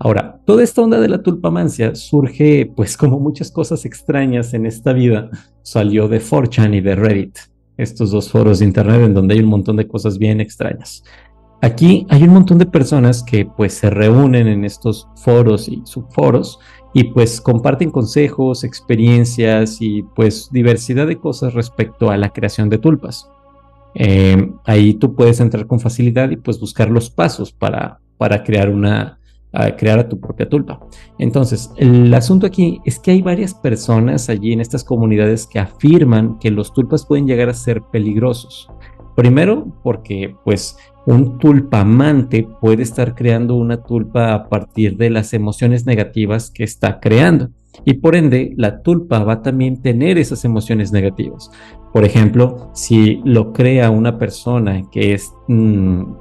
Ahora, toda esta onda de la tulpamancia surge, pues como muchas cosas extrañas en esta vida, salió de 4chan y de Reddit, estos 2 foros de internet en donde hay un montón de cosas bien extrañas. Aquí hay un montón de personas que pues se reúnen en estos foros y subforos y pues comparten consejos, experiencias y pues diversidad de cosas respecto a la creación de tulpas. Ahí tú puedes entrar con facilidad y pues buscar los pasos para crear a tu propia tulpa. Entonces, el asunto aquí es que hay varias personas allí en estas comunidades que afirman que los tulpas pueden llegar a ser peligrosos. Primero, porque pues un tulpamante puede estar creando una tulpa a partir de las emociones negativas que está creando. Y por ende, la tulpa va a también tener esas emociones negativas. Por ejemplo, si lo crea una persona que es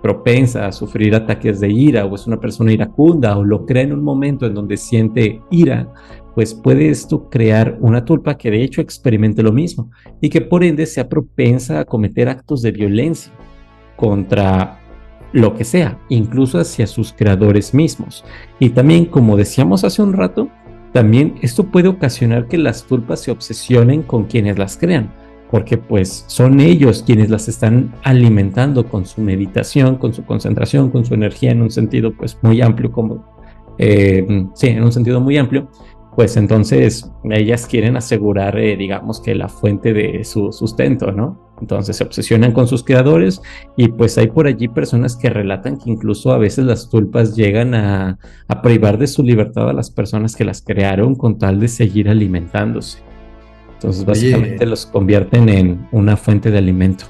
propensa a sufrir ataques de ira o es una persona iracunda o lo crea en un momento en donde siente ira, pues puede esto crear una tulpa que de hecho experimente lo mismo y que por ende sea propensa a cometer actos de violencia contra lo que sea, incluso hacia sus creadores mismos. Y también, como decíamos hace un rato, también esto puede ocasionar que las tulpas se obsesionen con quienes las crean, porque pues son ellos quienes las están alimentando con su meditación, con su concentración, con su energía en un sentido pues muy amplio, en un sentido muy amplio. Pues entonces ellas quieren asegurar, digamos que la fuente de su sustento, ¿no? Entonces se obsesionan con sus creadores y pues hay por allí personas que relatan que incluso a veces las tulpas llegan a privar de su libertad a las personas que las crearon con tal de seguir alimentándose. Entonces básicamente los convierten en una fuente de alimento.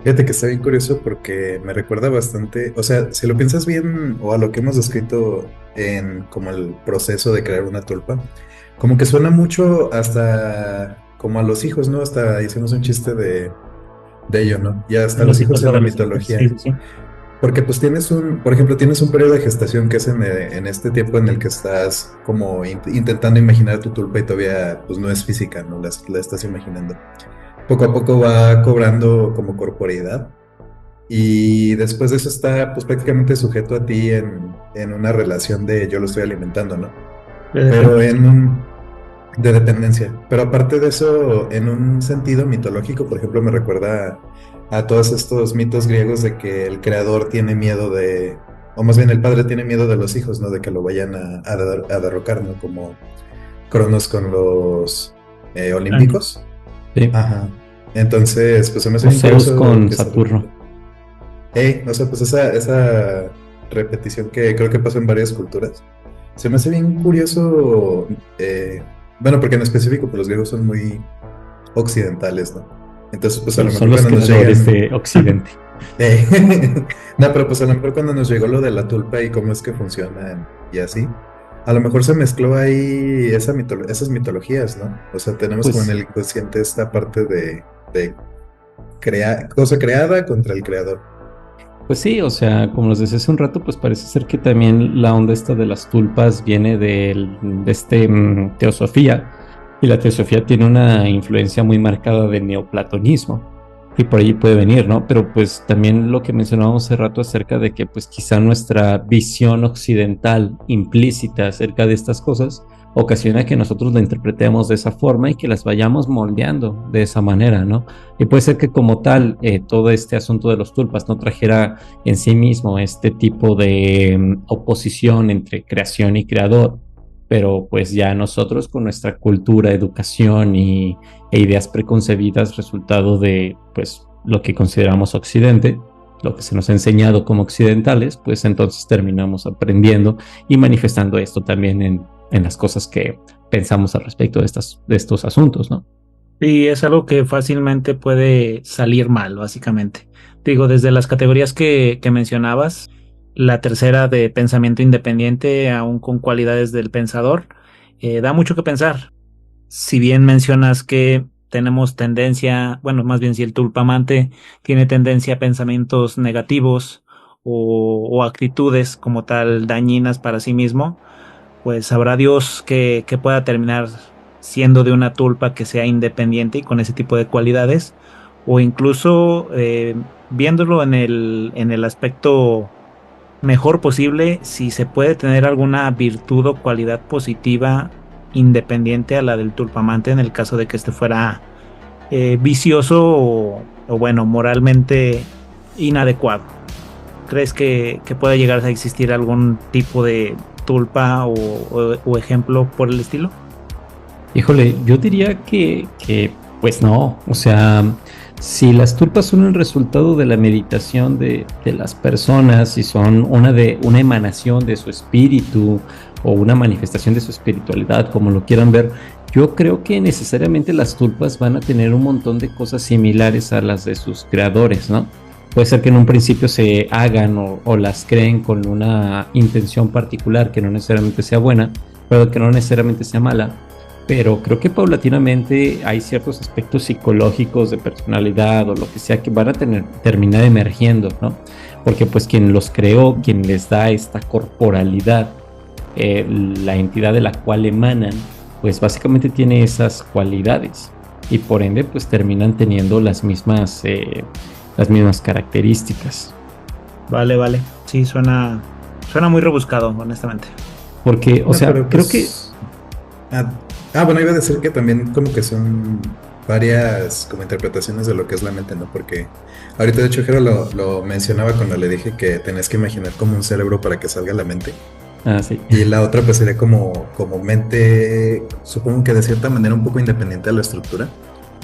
Fíjate que está bien curioso porque me recuerda bastante, o sea, si lo piensas bien o a lo que hemos descrito en como el proceso de crear una tulpa, como que suena mucho hasta como a los hijos, ¿no? Hasta hicimos un chiste de ello, ¿no? Y hasta los hijos en la mitología. Sí. Porque pues por ejemplo, tienes un periodo de gestación que es en este tiempo en el que estás como intentando imaginar tu tulpa y todavía pues no es física, ¿no? La estás imaginando. Poco a poco va cobrando como corporeidad y después de eso está pues prácticamente sujeto a ti en una relación de yo lo estoy alimentando, ¿no? Pero de dependencia. Pero aparte de eso, en un sentido mitológico, por ejemplo, me recuerda a todos estos mitos griegos de que el creador tiene miedo o más bien el padre tiene miedo de los hijos, ¿no? De que lo vayan a derrocar, ¿no? Como Cronos con los olímpicos. Sí. Ajá. Entonces, pues se me hace Zeus con Saturno. O sea, pues esa repetición que creo que pasó en varias culturas. Se me hace bien curioso, bueno, porque en específico pues, los griegos son muy occidentales, ¿no? Entonces, pues a lo Son mejor los cuando nos creadores llegan... de Occidente. eh, no, pero pues a lo mejor cuando nos llegó lo de la tulpa y cómo es que funcionan y así, a lo mejor se mezcló ahí esas mitologías, ¿no? O sea, tenemos como en Pues el inconsciente esta parte de cosa creada contra el creador. Pues sí, o sea, como les decía hace un rato, pues parece ser que también la onda esta de las tulpas viene de teosofía, y la teosofía tiene una influencia muy marcada del neoplatonismo, y por allí puede venir, ¿no? Pero pues también lo que mencionábamos hace rato acerca de que pues quizá nuestra visión occidental implícita acerca de estas cosas ocasiona que nosotros la interpretemos de esa forma y que las vayamos moldeando de esa manera, ¿no? Y puede ser que como tal, todo este asunto de los tulpas no trajera en sí mismo este tipo de oposición entre creación y creador, pero pues ya nosotros con nuestra cultura, educación e ideas preconcebidas, resultado de pues lo que consideramos occidente, lo que se nos ha enseñado como occidentales, pues entonces terminamos aprendiendo y manifestando esto también en las cosas que pensamos al respecto de estos asuntos, ¿no? Sí, es algo que fácilmente puede salir mal, básicamente. Digo, desde las categorías que mencionabas, la tercera de pensamiento independiente, aún con cualidades del pensador, da mucho que pensar. Si bien mencionas que tenemos tendencia, bueno, más bien si el tulpamante tiene tendencia a pensamientos negativos o actitudes como tal dañinas para sí mismo, pues sabrá Dios que pueda terminar siendo de una tulpa que sea independiente y con ese tipo de cualidades, o incluso viéndolo en el aspecto mejor posible, si se puede tener alguna virtud o cualidad positiva independiente a la del tulpamante en el caso de que este fuera vicioso o bueno, moralmente inadecuado. ¿Crees que pueda llegar a existir algún tipo de tulpa o ejemplo por el estilo? Híjole, yo diría pues no, o sea, si las tulpas son el resultado de la meditación de las personas y son una emanación de su espíritu o una manifestación de su espiritualidad, como lo quieran ver, yo creo que necesariamente las tulpas van a tener un montón de cosas similares a las de sus creadores, ¿no? Puede ser que en un principio se hagan o las creen con una intención particular que no necesariamente sea buena, pero que no necesariamente sea mala, pero creo que paulatinamente hay ciertos aspectos psicológicos de personalidad o lo que sea que van a terminar emergiendo, ¿no? Porque pues quien los creó, quien les da esta corporalidad, la entidad de la cual emanan, pues básicamente tiene esas cualidades y por ende pues terminan teniendo las mismas características. Vale, vale. Sí, suena muy rebuscado, honestamente. Porque, o No, sea, pero creo que pues... Ah, bueno, iba a decir que también como que son varias como interpretaciones de lo que es la mente, ¿no? Porque ahorita de hecho Jero lo mencionaba cuando le dije que tenías que imaginar como un cerebro para que salga la mente. sí. Y la otra pues sería como mente, supongo que de cierta manera un poco independiente de la estructura.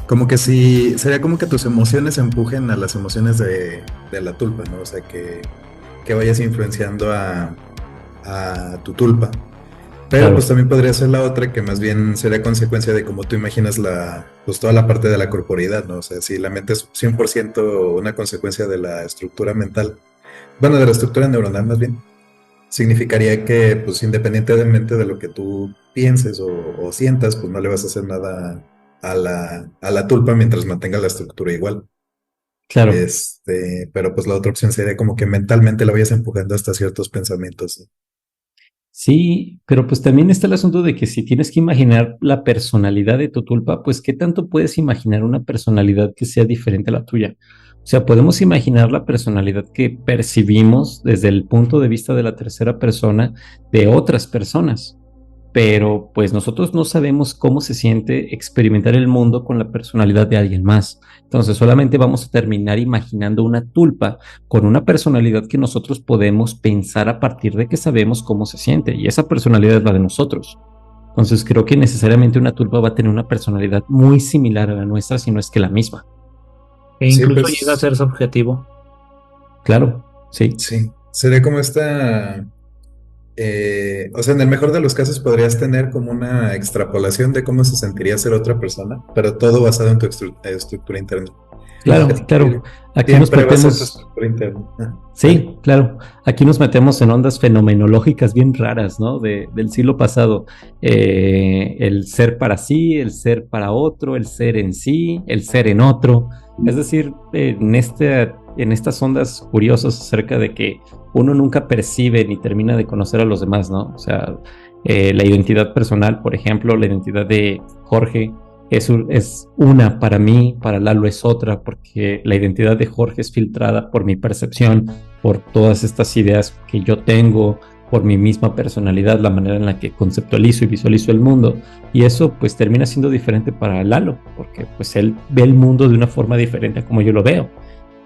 Como que si, sería como que tus emociones empujen a las emociones de la tulpa, ¿no? O sea, que vayas influenciando a tu tulpa. Pero pues Claro. también podría ser la otra que más bien sería consecuencia de cómo tú imaginas pues toda la parte de la corporeidad, ¿no? O sea, si la mente es 100% una consecuencia de la estructura mental, bueno, de la estructura neuronal más bien, significaría que pues independientemente de lo que tú pienses o sientas, pues no le vas a hacer nada a la tulpa mientras mantenga la estructura igual. Claro. Pero pues la otra opción sería como que mentalmente la vayas empujando hasta ciertos pensamientos, ¿no? Sí, pero pues también está el asunto de que si tienes que imaginar la personalidad de tu tulpa, pues ¿qué tanto puedes imaginar una personalidad que sea diferente a la tuya? O sea, podemos imaginar la personalidad que percibimos desde el punto de vista de la tercera persona de otras personas, pero pues nosotros no sabemos cómo se siente experimentar el mundo con la personalidad de alguien más. Entonces solamente vamos a terminar imaginando una tulpa con una personalidad que nosotros podemos pensar a partir de que sabemos cómo se siente y esa personalidad es la de nosotros. Entonces creo que necesariamente una tulpa va a tener una personalidad muy similar a la nuestra, si no es que la misma. E Sí, incluso llega a pues ser subjetivo. Claro, sí. sí, sería como esta... O sea, en el mejor de los casos podrías tener como una extrapolación de cómo se sentiría ser otra persona, pero todo basado en tu estructura interna. Claro, Así claro. que Aquí nos siempre va a ser tu metemos, estructura interna. sí, claro. Aquí nos metemos en ondas fenomenológicas bien raras, ¿no? Del siglo pasado. El ser para sí, el ser para otro, el ser en sí, el ser en otro. Es decir, en estas ondas curiosas acerca de que uno nunca percibe ni termina de conocer a los demás, ¿no? O sea, la identidad personal, por ejemplo, la identidad de Jorge es una para mí, para Lalo es otra, porque la identidad de Jorge es filtrada por mi percepción, por todas estas ideas que yo tengo, por mi misma personalidad, la manera en la que conceptualizo y visualizo el mundo. Y eso pues termina siendo diferente para Lalo, porque pues él ve el mundo de una forma diferente a como yo lo veo.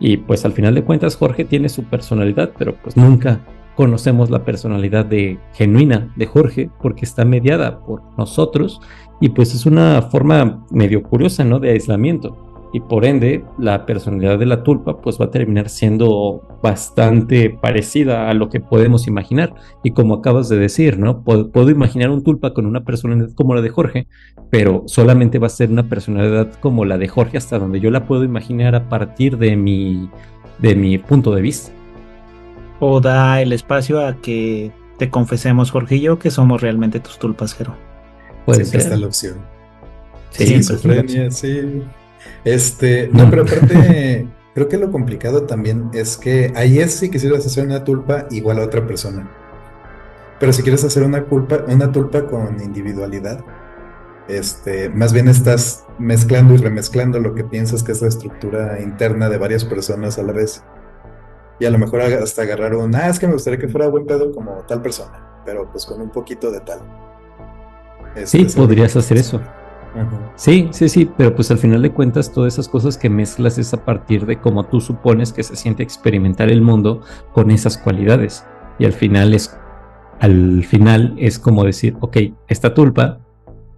Y pues al final de cuentas Jorge tiene su personalidad, pero pues nunca conocemos la personalidad genuina de Jorge porque está mediada por nosotros y pues es una forma medio curiosa, ¿no? De aislamiento. Y por ende, la personalidad de la tulpa pues va a terminar siendo bastante parecida a lo que podemos imaginar. Y como acabas de decir, ¿no? Puedo imaginar un tulpa con una personalidad como la de Jorge, pero solamente va a ser una personalidad como la de Jorge hasta donde yo la puedo imaginar a partir de mi punto de vista. O da el espacio a que te confesemos, Jorge y yo, que somos realmente tus tulpas, Jero. Puede Siempre está ser. la opción. Sí, Siempre. Esquizofrenia, sí. No, pero aparte, creo que lo complicado también es que ahí es si quisieras hacer una tulpa igual a otra persona. Pero si quieres hacer una tulpa con individualidad, más bien estás mezclando y remezclando lo que piensas que es la estructura interna de varias personas a la vez. Y a lo mejor hasta agarrar es que me gustaría que fuera buen pedo como tal persona, pero pues con un poquito de tal. Sí, Sobre podrías hacer cosas. eso. Ajá. Sí, sí, sí, pero pues al final de cuentas todas esas cosas que mezclas es a partir de cómo tú supones que se siente experimentar el mundo con esas cualidades. Y al final es como decir, ok, esta tulpa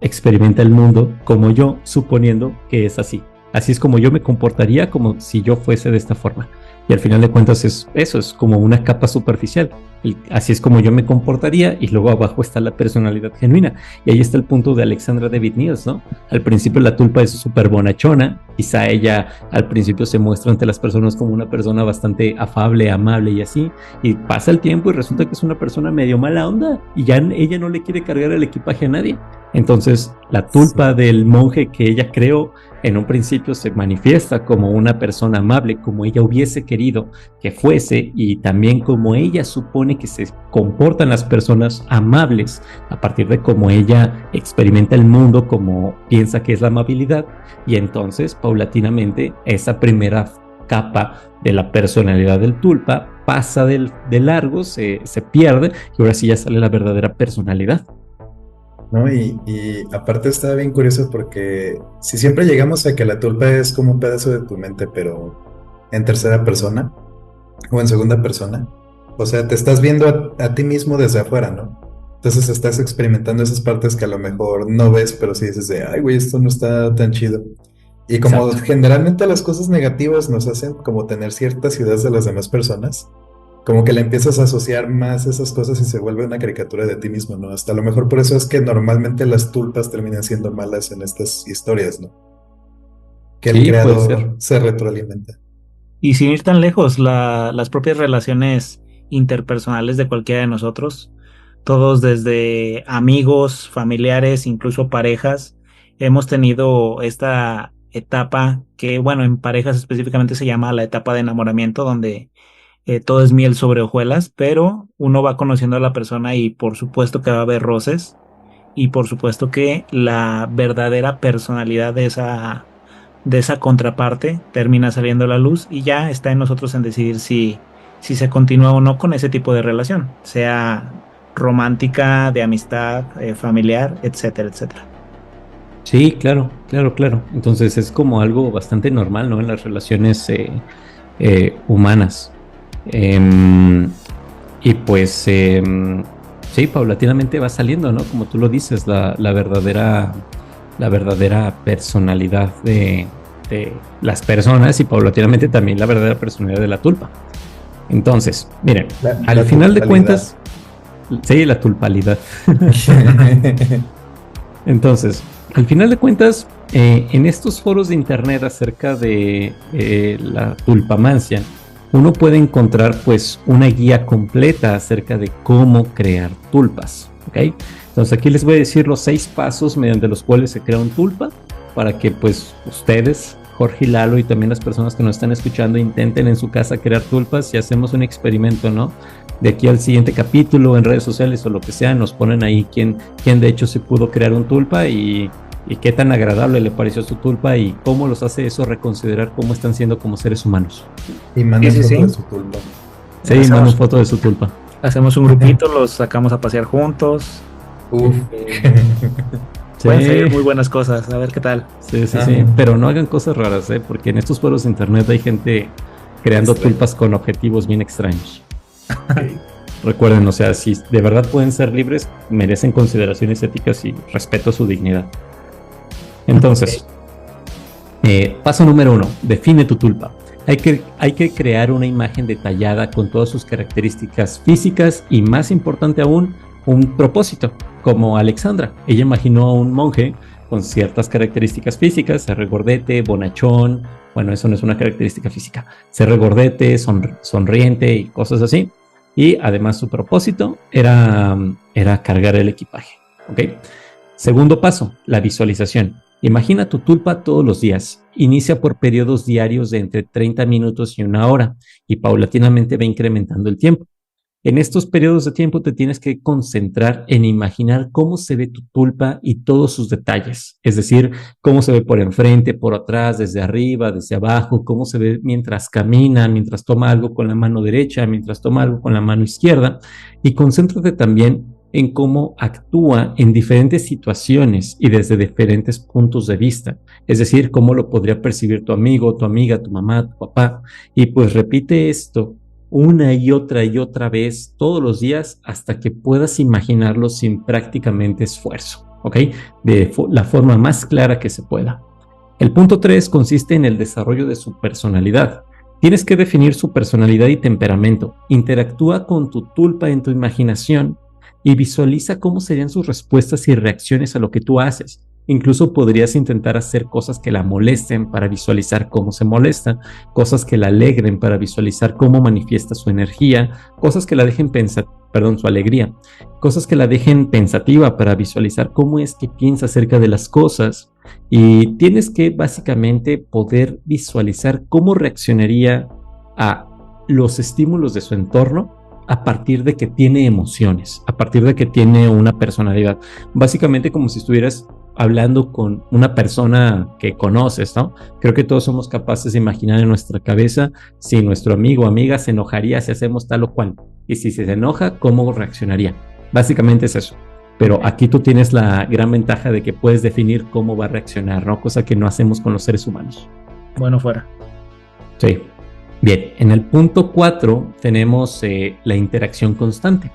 experimenta el mundo como yo, suponiendo que es así. Así es como yo me comportaría como si yo fuese de esta forma. Y al final de cuentas eso es como una capa superficial. Y así es como yo me comportaría y luego abajo está la personalidad genuina. Y ahí está el punto de Alexandra David Niels, ¿no? Al principio la tulpa es súper bonachona, quizá ella al principio se muestra ante las personas como una persona bastante afable, amable y así, y pasa el tiempo y resulta que es una persona medio mala onda y ya ella no le quiere cargar el equipaje a nadie. Entonces la tulpa del monje que ella creó en un principio se manifiesta como una persona amable, como ella hubiese querido que fuese, y también como ella supone que se comportan las personas amables a partir de cómo ella experimenta el mundo, como piensa que es la amabilidad, y entonces paulatinamente esa primera capa de la personalidad del tulpa pasa de largo, se pierde, y ahora sí ya sale la verdadera personalidad. ¿No? Y aparte está bien curioso porque si siempre llegamos a que la tulpa es como un pedazo de tu mente, pero en tercera persona o en segunda persona, o sea, te estás viendo a ti mismo desde afuera, ¿no? Entonces estás experimentando esas partes que a lo mejor no ves, pero sí dices de, ay, güey, esto no está tan chido. Y como Exacto. generalmente las cosas negativas nos hacen como tener ciertas ideas de las demás personas, como que le empiezas a asociar más esas cosas y se vuelve una caricatura de ti mismo, ¿no? Hasta a lo mejor por eso es que normalmente las tulpas terminan siendo malas en estas historias, ¿no? Que el Sí, puede ser. creador se retroalimenta. Y sin ir tan lejos, las propias relaciones interpersonales de cualquiera de nosotros, todos desde amigos, familiares, incluso parejas, hemos tenido esta etapa que, bueno, en parejas específicamente se llama la etapa de enamoramiento, donde todo es miel sobre hojuelas, pero uno va conociendo a la persona y por supuesto que va a haber roces y por supuesto que la verdadera personalidad de esa contraparte termina saliendo a la luz y ya está en nosotros en decidir si se continúa o no con ese tipo de relación, sea romántica, de amistad, familiar, etcétera, etcétera. Sí, claro, claro, claro. Entonces es como algo bastante normal, ¿no? En las relaciones humanas. Em, y pues sí, paulatinamente va saliendo, ¿no? Como tú lo dices, la verdadera personalidad de las personas y paulatinamente también la verdadera personalidad de la tulpa. Entonces, miren, al La final de totalidad. cuentas, Sí, la tulpalidad. Entonces, al final de cuentas, en estos foros de internet acerca de la tulpamancia, uno puede encontrar pues una guía completa acerca de cómo crear tulpas, ¿ok? Entonces aquí les voy a decir los 6 pasos mediante los cuales se crea un tulpa para que pues ustedes, Jorge y Lalo, y también las personas que nos están escuchando intenten en su casa crear tulpas y hacemos un experimento, ¿no? De aquí al siguiente capítulo en redes sociales o lo que sea, nos ponen ahí quién de hecho se pudo crear un tulpa y qué tan agradable le pareció su tulpa y cómo los hace eso reconsiderar cómo están siendo como seres humanos. Y manden foto de su tulpa. Sí, manden foto de su tulpa. Hacemos un grupito, los sacamos a pasear juntos. Pueden salir muy buenas cosas, a ver qué tal. Sí, pero no hagan cosas raras, porque en estos foros de internet hay gente creando tulpas con objetivos bien extraños. Okay. Recuerden, o sea, si de verdad pueden ser libres, merecen consideraciones éticas y respeto a su dignidad. Entonces, paso número 1, define tu tulpa. Hay que crear una imagen detallada con todas sus características físicas y, más importante aún, un propósito, como Alexandra. Ella imaginó a un monje con ciertas características físicas, se regordete, bonachón, bueno, eso no es una característica física, se regordete, sonriente y cosas así. Y además su propósito era cargar el equipaje, ¿ok? Segundo paso, la visualización. Imagina tu tulpa todos los días. Inicia por periodos diarios de entre 30 minutos y 1 hora y paulatinamente va incrementando el tiempo. En estos periodos de tiempo te tienes que concentrar en imaginar cómo se ve tu tulpa y todos sus detalles. Es decir, cómo se ve por enfrente, por atrás, desde arriba, desde abajo, cómo se ve mientras camina, mientras toma algo con la mano derecha, mientras toma algo con la mano izquierda. Y concéntrate también en cómo actúa en diferentes situaciones y desde diferentes puntos de vista. Es decir, cómo lo podría percibir tu amigo, tu amiga, tu mamá, tu papá. Y pues repite esto una y otra vez todos los días hasta que puedas imaginarlo sin prácticamente esfuerzo, ¿ok? De la forma más clara que se pueda. El punto 3 consiste en el desarrollo de su personalidad. Tienes que definir su personalidad y temperamento. Interactúa con tu tulpa en tu imaginación y visualiza cómo serían sus respuestas y reacciones a lo que tú haces. Incluso podrías intentar hacer cosas que la molesten para visualizar cómo se molesta, cosas que la alegren para visualizar cómo manifiesta su energía, cosas que la dejen su alegría, cosas que la dejen pensativa para visualizar cómo es que piensa acerca de las cosas. Y tienes que básicamente poder visualizar cómo reaccionaría a los estímulos de su entorno a partir de que tiene emociones, a partir de que tiene una personalidad. Básicamente como si estuvieras hablando con una persona que conoces, ¿no? Creo que todos somos capaces de imaginar en nuestra cabeza si nuestro amigo o amiga se enojaría si hacemos tal o cual. Y si se enoja, ¿cómo reaccionaría? Básicamente es eso. Pero aquí tú tienes la gran ventaja de que puedes definir cómo va a reaccionar, ¿no? Cosa que no hacemos con los seres humanos. Bueno, fuera. Sí. Bien, en el punto 4 tenemos la interacción constante.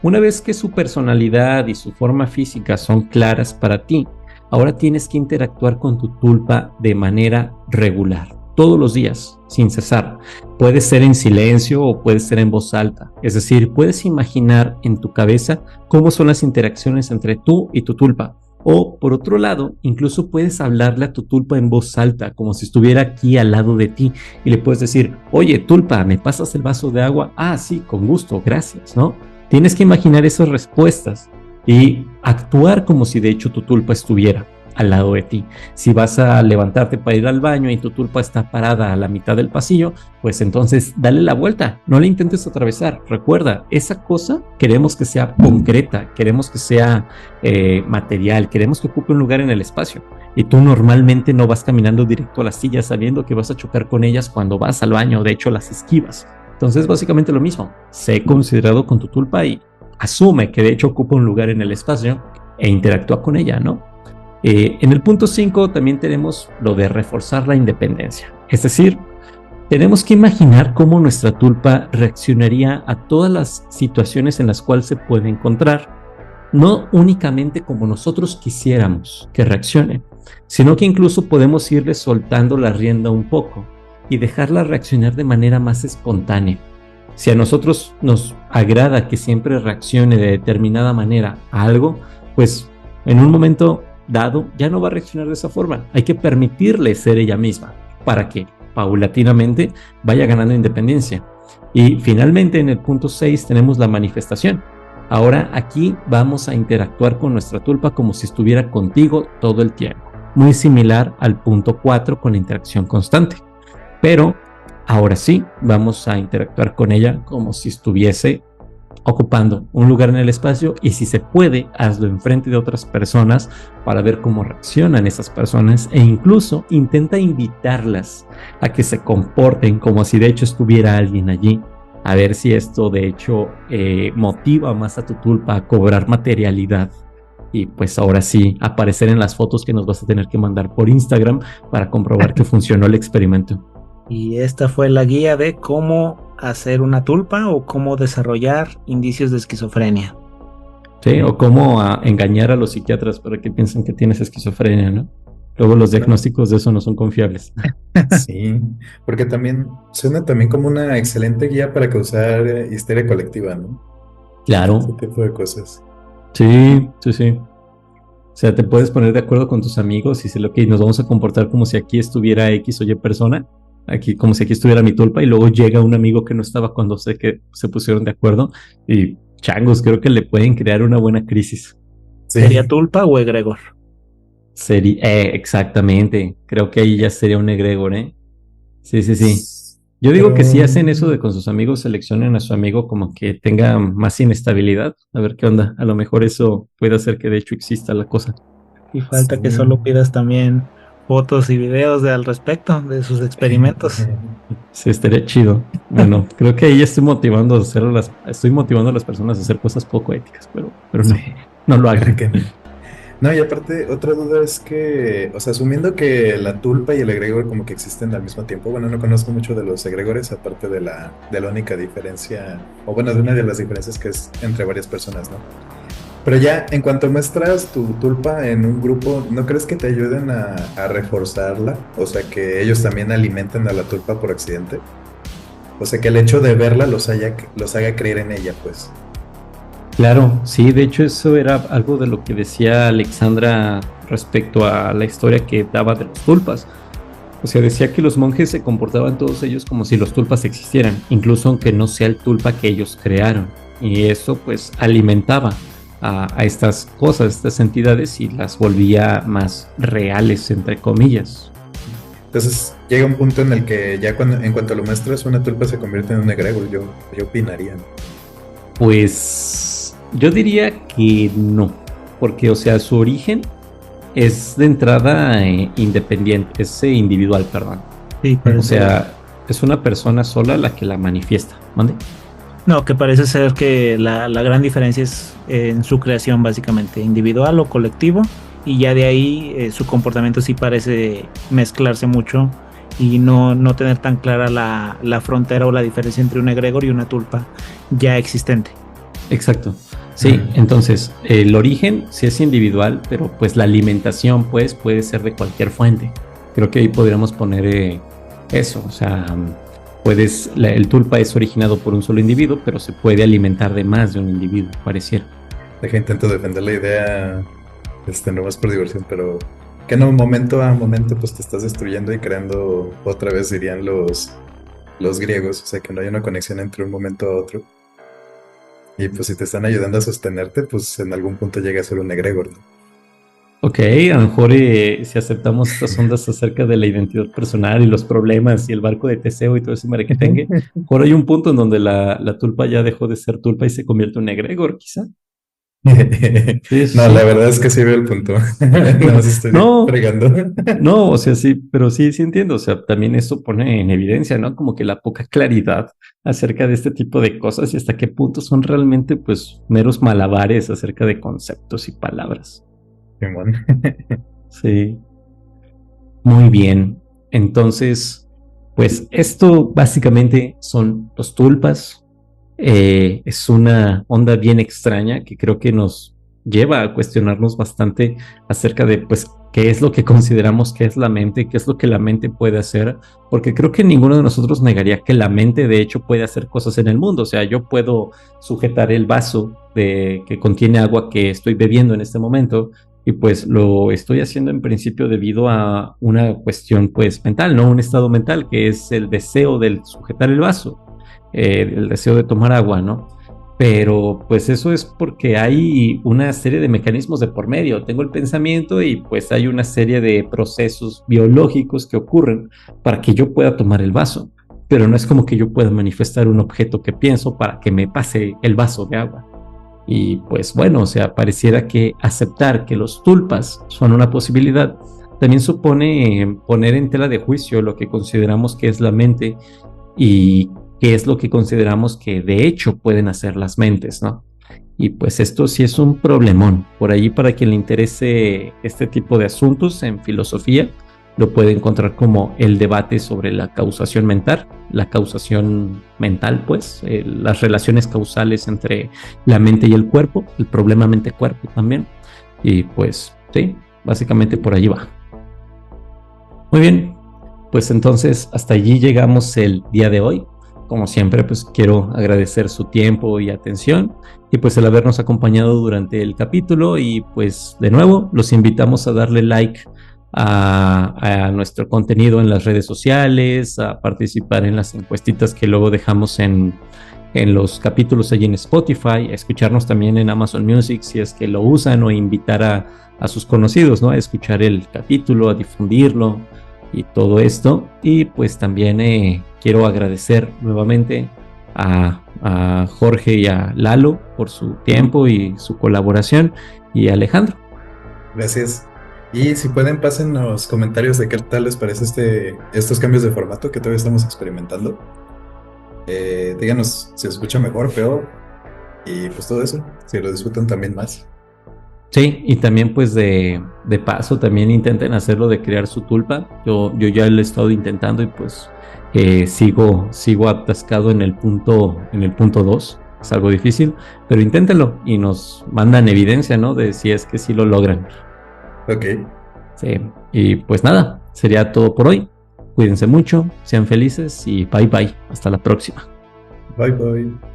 Una vez que su personalidad y su forma física son claras para ti, ahora tienes que interactuar con tu tulpa de manera regular, todos los días, sin cesar. Puede ser en silencio o puede ser en voz alta. Es decir, puedes imaginar en tu cabeza cómo son las interacciones entre tú y tu tulpa. O, por otro lado, incluso puedes hablarle a tu tulpa en voz alta, como si estuviera aquí al lado de ti. Y le puedes decir, oye, tulpa, ¿me pasas el vaso de agua? Ah, sí, con gusto, gracias, ¿no? Tienes que imaginar esas respuestas y actuar como si de hecho tu tulpa estuviera al lado de ti. Si vas a levantarte para ir al baño y tu tulpa está parada a la mitad del pasillo, pues entonces dale la vuelta, no la intentes atravesar. Recuerda, esa cosa queremos que sea concreta, queremos que sea material, queremos que ocupe un lugar en el espacio. Y tú normalmente no vas caminando directo a las sillas sabiendo que vas a chocar con ellas cuando vas al baño, de hecho las esquivas. Entonces básicamente lo mismo, sé considerado con tu tulpa y asume que de hecho ocupa un lugar en el espacio e interactúa con ella, ¿no? En el punto 5 también tenemos lo de reforzar la independencia. Es decir, tenemos que imaginar cómo nuestra tulpa reaccionaría a todas las situaciones en las cuales se puede encontrar. No únicamente como nosotros quisiéramos que reaccione, sino que incluso podemos irle soltando la rienda un poco y dejarla reaccionar de manera más espontánea. Si a nosotros nos agrada que siempre reaccione de determinada manera a algo, pues en un momento dado ya no va a reaccionar de esa forma. Hay que permitirle ser ella misma para que paulatinamente vaya ganando independencia. Y finalmente en el punto 6 tenemos la manifestación. Ahora aquí vamos a interactuar con nuestra tulpa como si estuviera contigo todo el tiempo. Muy similar al punto 4 con la interacción constante. Pero ahora sí, vamos a interactuar con ella como si estuviese ocupando un lugar en el espacio, y si se puede, hazlo enfrente de otras personas para ver cómo reaccionan esas personas, e incluso intenta invitarlas a que se comporten como si de hecho estuviera alguien allí, a ver si esto de hecho motiva más a tu tulpa a cobrar materialidad, y pues ahora sí aparecer en las fotos que nos vas a tener que mandar por Instagram para comprobar que funcionó el experimento. Y esta fue la guía de cómo hacer una tulpa o cómo desarrollar indicios de esquizofrenia. Sí, o cómo engañar a los psiquiatras para que piensen que tienes esquizofrenia, ¿no? Luego los diagnósticos de eso no son confiables. Sí, porque también suena también como una excelente guía para causar histeria colectiva, ¿no? Claro. Ese tipo de cosas. Sí, sí, sí. O sea, te puedes poner de acuerdo con tus amigos y decirle, ok, nos vamos a comportar como si aquí estuviera X o Y persona, aquí, como si aquí estuviera mi tulpa, y luego llega un amigo que no estaba cuando sé que se pusieron de acuerdo, y changos, creo que le pueden crear una buena crisis. Sí. ¿Sería tulpa o egregor? Exactamente, creo que ahí ya sería un egregor, ¿eh? Sí, sí, sí. Yo digo que si hacen eso de con sus amigos, seleccionen a su amigo como que tenga más inestabilidad, a ver qué onda, a lo mejor eso puede hacer que de hecho exista la cosa. Y falta Sí. que solo pidas también fotos y videos al respecto de sus experimentos. Sí, estaría chido. Bueno, creo que ahí estoy motivando estoy motivando a las personas a hacer cosas poco éticas, pero no, no lo hagan. No, y aparte, otra duda es que, o sea, asumiendo que la tulpa y el egregor como que existen al mismo tiempo, bueno, no conozco mucho de los egregores, aparte de la única diferencia, o bueno, de una de las diferencias que es entre varias personas, ¿no? Pero ya, en cuanto muestras tu tulpa en un grupo, ¿no crees que te ayuden a reforzarla? O sea, que ellos también alimenten a la tulpa por accidente. O sea, que el hecho de verla los haga creer en ella, pues. Claro, sí, de hecho eso era algo de lo que decía Alexandra respecto a la historia que daba de los tulpas. O sea, decía que los monjes se comportaban todos ellos como si los tulpas existieran, incluso aunque no sea el tulpa que ellos crearon. Y eso pues alimentaba a estas cosas, estas entidades, y las volvía más reales, entre comillas. Entonces llega un punto en el que ya en cuanto lo muestras, una tulpa se convierte en un egregor, yo opinaría. Pues yo diría que no, porque o sea, su origen es de entrada independiente, es individual, perdón. Sí, o sea, es una persona sola la que la manifiesta. ¿Mande? No, que parece ser que la gran diferencia es en su creación, básicamente, individual o colectivo, y ya de ahí su comportamiento sí parece mezclarse mucho y no tener tan clara la frontera o la diferencia entre un egregor y una tulpa ya existente. Exacto. Sí, entonces el origen sí es individual, pero pues la alimentación pues puede ser de cualquier fuente. Creo que ahí podríamos poner eso, o sea, el tulpa es originado por un solo individuo, pero se puede alimentar de más de un individuo, pareciera. Intento defender la idea, no más por diversión, pero que no, momento a momento pues te estás destruyendo y creando otra vez, dirían los griegos, o sea, que no hay una conexión entre un momento a otro. Y pues si te están ayudando a sostenerte, pues en algún punto llega a ser un egregor, ¿no? Ok, a lo mejor si aceptamos estas ondas acerca de la identidad personal y los problemas y el barco de Teseo y todo ese merequetengue, por hay un punto en donde la tulpa ya dejó de ser tulpa y se convierte en un egregor, quizá. Sí, no, la verdad es que sí veo el punto. No, estoy fregando. No, o sea, sí, pero sí entiendo. O sea, también eso pone en evidencia, ¿no? Como que la poca claridad acerca de este tipo de cosas y hasta qué punto son realmente, pues, meros malabares acerca de conceptos y palabras. Sí. Muy bien. Entonces, pues, esto básicamente son los tulpas. Es una onda bien extraña que creo que nos lleva a cuestionarnos bastante acerca de, pues, qué es lo que consideramos que es la mente, qué es lo que la mente puede hacer, porque creo que ninguno de nosotros negaría que la mente de hecho puede hacer cosas en el mundo. O sea, yo puedo sujetar el vaso que contiene agua que estoy bebiendo en este momento y pues lo estoy haciendo en principio debido a una cuestión pues mental, ¿no? Un estado mental que es el deseo de sujetar el vaso, el deseo de tomar agua, ¿no? Pero pues eso es porque hay una serie de mecanismos de por medio. Tengo el pensamiento y pues hay una serie de procesos biológicos que ocurren para que yo pueda tomar el vaso. Pero no es como que yo pueda manifestar un objeto que pienso para que me pase el vaso de agua. Y pues bueno, o sea, pareciera que aceptar que los tulpas son una posibilidad también supone poner en tela de juicio lo que consideramos que es la mente y qué es lo que consideramos que de hecho pueden hacer las mentes, ¿no? Y pues esto sí es un problemón. Por ahí, para quien le interese este tipo de asuntos en filosofía, lo puede encontrar como el debate sobre la causación mental, pues, las relaciones causales entre la mente y el cuerpo, el problema mente-cuerpo también. Y pues sí, básicamente por allí va. Muy bien, pues entonces hasta allí llegamos el día de hoy. Como siempre, pues quiero agradecer su tiempo y atención y pues el habernos acompañado durante el capítulo y pues de nuevo los invitamos a darle like a nuestro contenido en las redes sociales, a participar en las encuestitas que luego dejamos en los capítulos allí en Spotify, a escucharnos también en Amazon Music si es que lo usan, o invitar a sus conocidos, ¿no? A escuchar el capítulo, a difundirlo y todo esto. Y pues también quiero agradecer nuevamente a Jorge y a Lalo por su tiempo y su colaboración, y a Alejandro. Gracias. Y si pueden, pasen los comentarios de qué tal les parece estos cambios de formato que todavía estamos experimentando. Díganos si os escucha mejor, peor, y pues todo eso, si lo disfrutan también más. Sí, y también pues de paso también intenten hacerlo de crear su tulpa. Yo ya lo he estado intentando y pues sigo atascado en el punto 2. Es algo difícil, pero inténtenlo y nos mandan evidencia, ¿no? De si es que sí lo logran. Ok. Sí, y pues nada, sería todo por hoy. Cuídense mucho, sean felices y bye bye. Hasta la próxima. Bye bye.